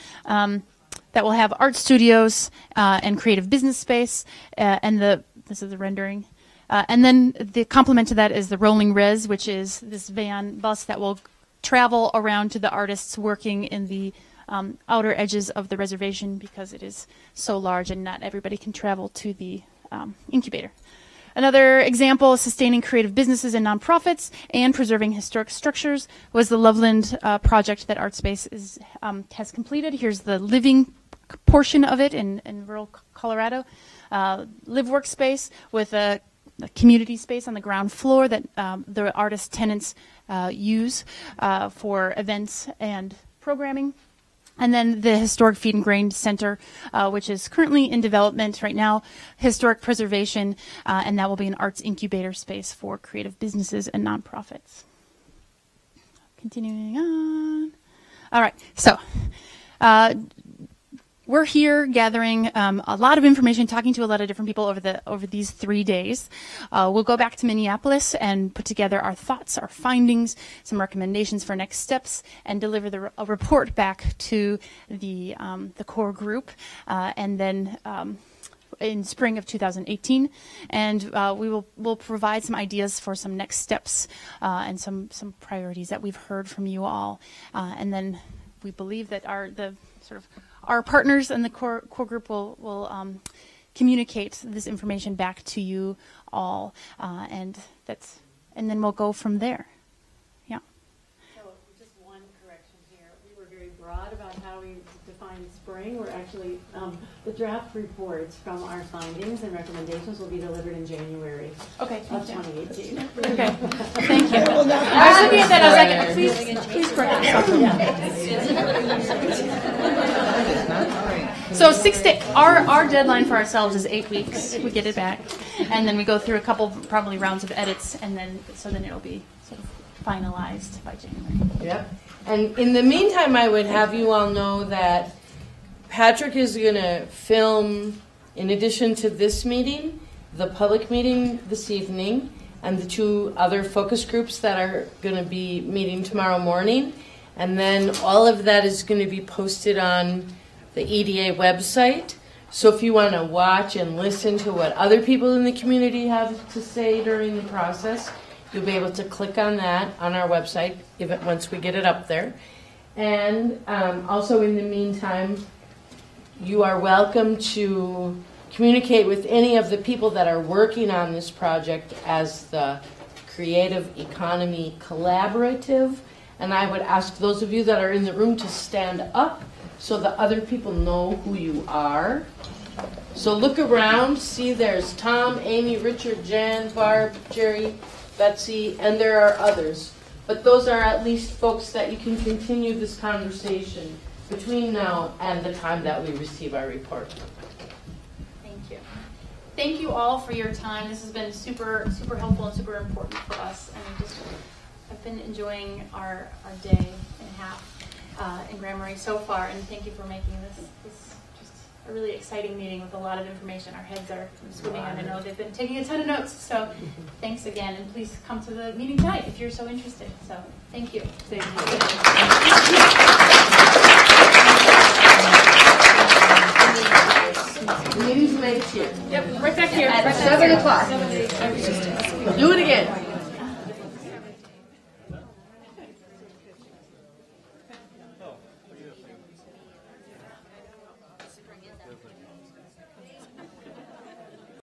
That will have art studios and creative business space, this is the rendering. And then the complement to that is the rolling res, which is this van bus that will travel around to the artists working in the outer edges of the reservation, because it is so large and not everybody can travel to the incubator. Another example of sustaining creative businesses and nonprofits and preserving historic structures was the Loveland project that Artspace has completed. Here's the living portion of it in rural Colorado. Live Workspace with a community space on the ground floor that the artist tenants use for events and programming. And then the Historic Feed and Grain Center, which is currently in development right now, historic preservation, and that will be an arts incubator space for creative businesses and nonprofits. Continuing on. All right, so we're here gathering a lot of information, talking to a lot of different people over these 3 days. We'll go back to Minneapolis and put together our thoughts, our findings, some recommendations for next steps, and deliver a report back to the core group, and then in spring of 2018. And we'll provide some ideas for some next steps and some priorities that we've heard from you all. And then we believe that our partners and the core group will communicate this information back to you all, and then we'll go from there. Yeah. So just one correction here. We were very broad about how we define spring. We're actually the draft reports from our findings and recommendations will be delivered in January of 2018. Okay. Thank you. I was looking at that. I was like, please correct yourself. So our deadline for ourselves is 8 weeks. We get it back, and then we go through a couple probably rounds of edits, and then it'll be sort of finalized by January. Yep. And in the meantime, I would have you all know that Patrick is going to film, in addition to this meeting, the public meeting this evening, and the 2 other focus groups that are going to be meeting tomorrow morning. And then all of that is going to be posted on the EDA website. So if you want to watch and listen to what other people in the community have to say during the process, you'll be able to click on that on our website once we get it up there. And also in the meantime, you are welcome to communicate with any of the people that are working on this project as the Creative Economy Collaborative. And I would ask those of you that are in the room to stand up so that other people know who you are. So look around, see there's Tom, Amy, Richard, Jan, Barb, Jerry, Betsy, and there are others. But those are at least folks that you can continue this conversation between now and the time that we receive our report. Thank you. Thank you all for your time. This has been super, super helpful and super important for us. And I've been enjoying our day and a half in Grand Marais so far, and thank you for making this just a really exciting meeting with a lot of information. Our heads are swimming, and I know they've been taking a ton of notes. So thanks again, and please come to the meeting tonight if you're so interested. So thank you. Thank you. Meeting's next year. Yep, right back here. At 7 o'clock. Do it again.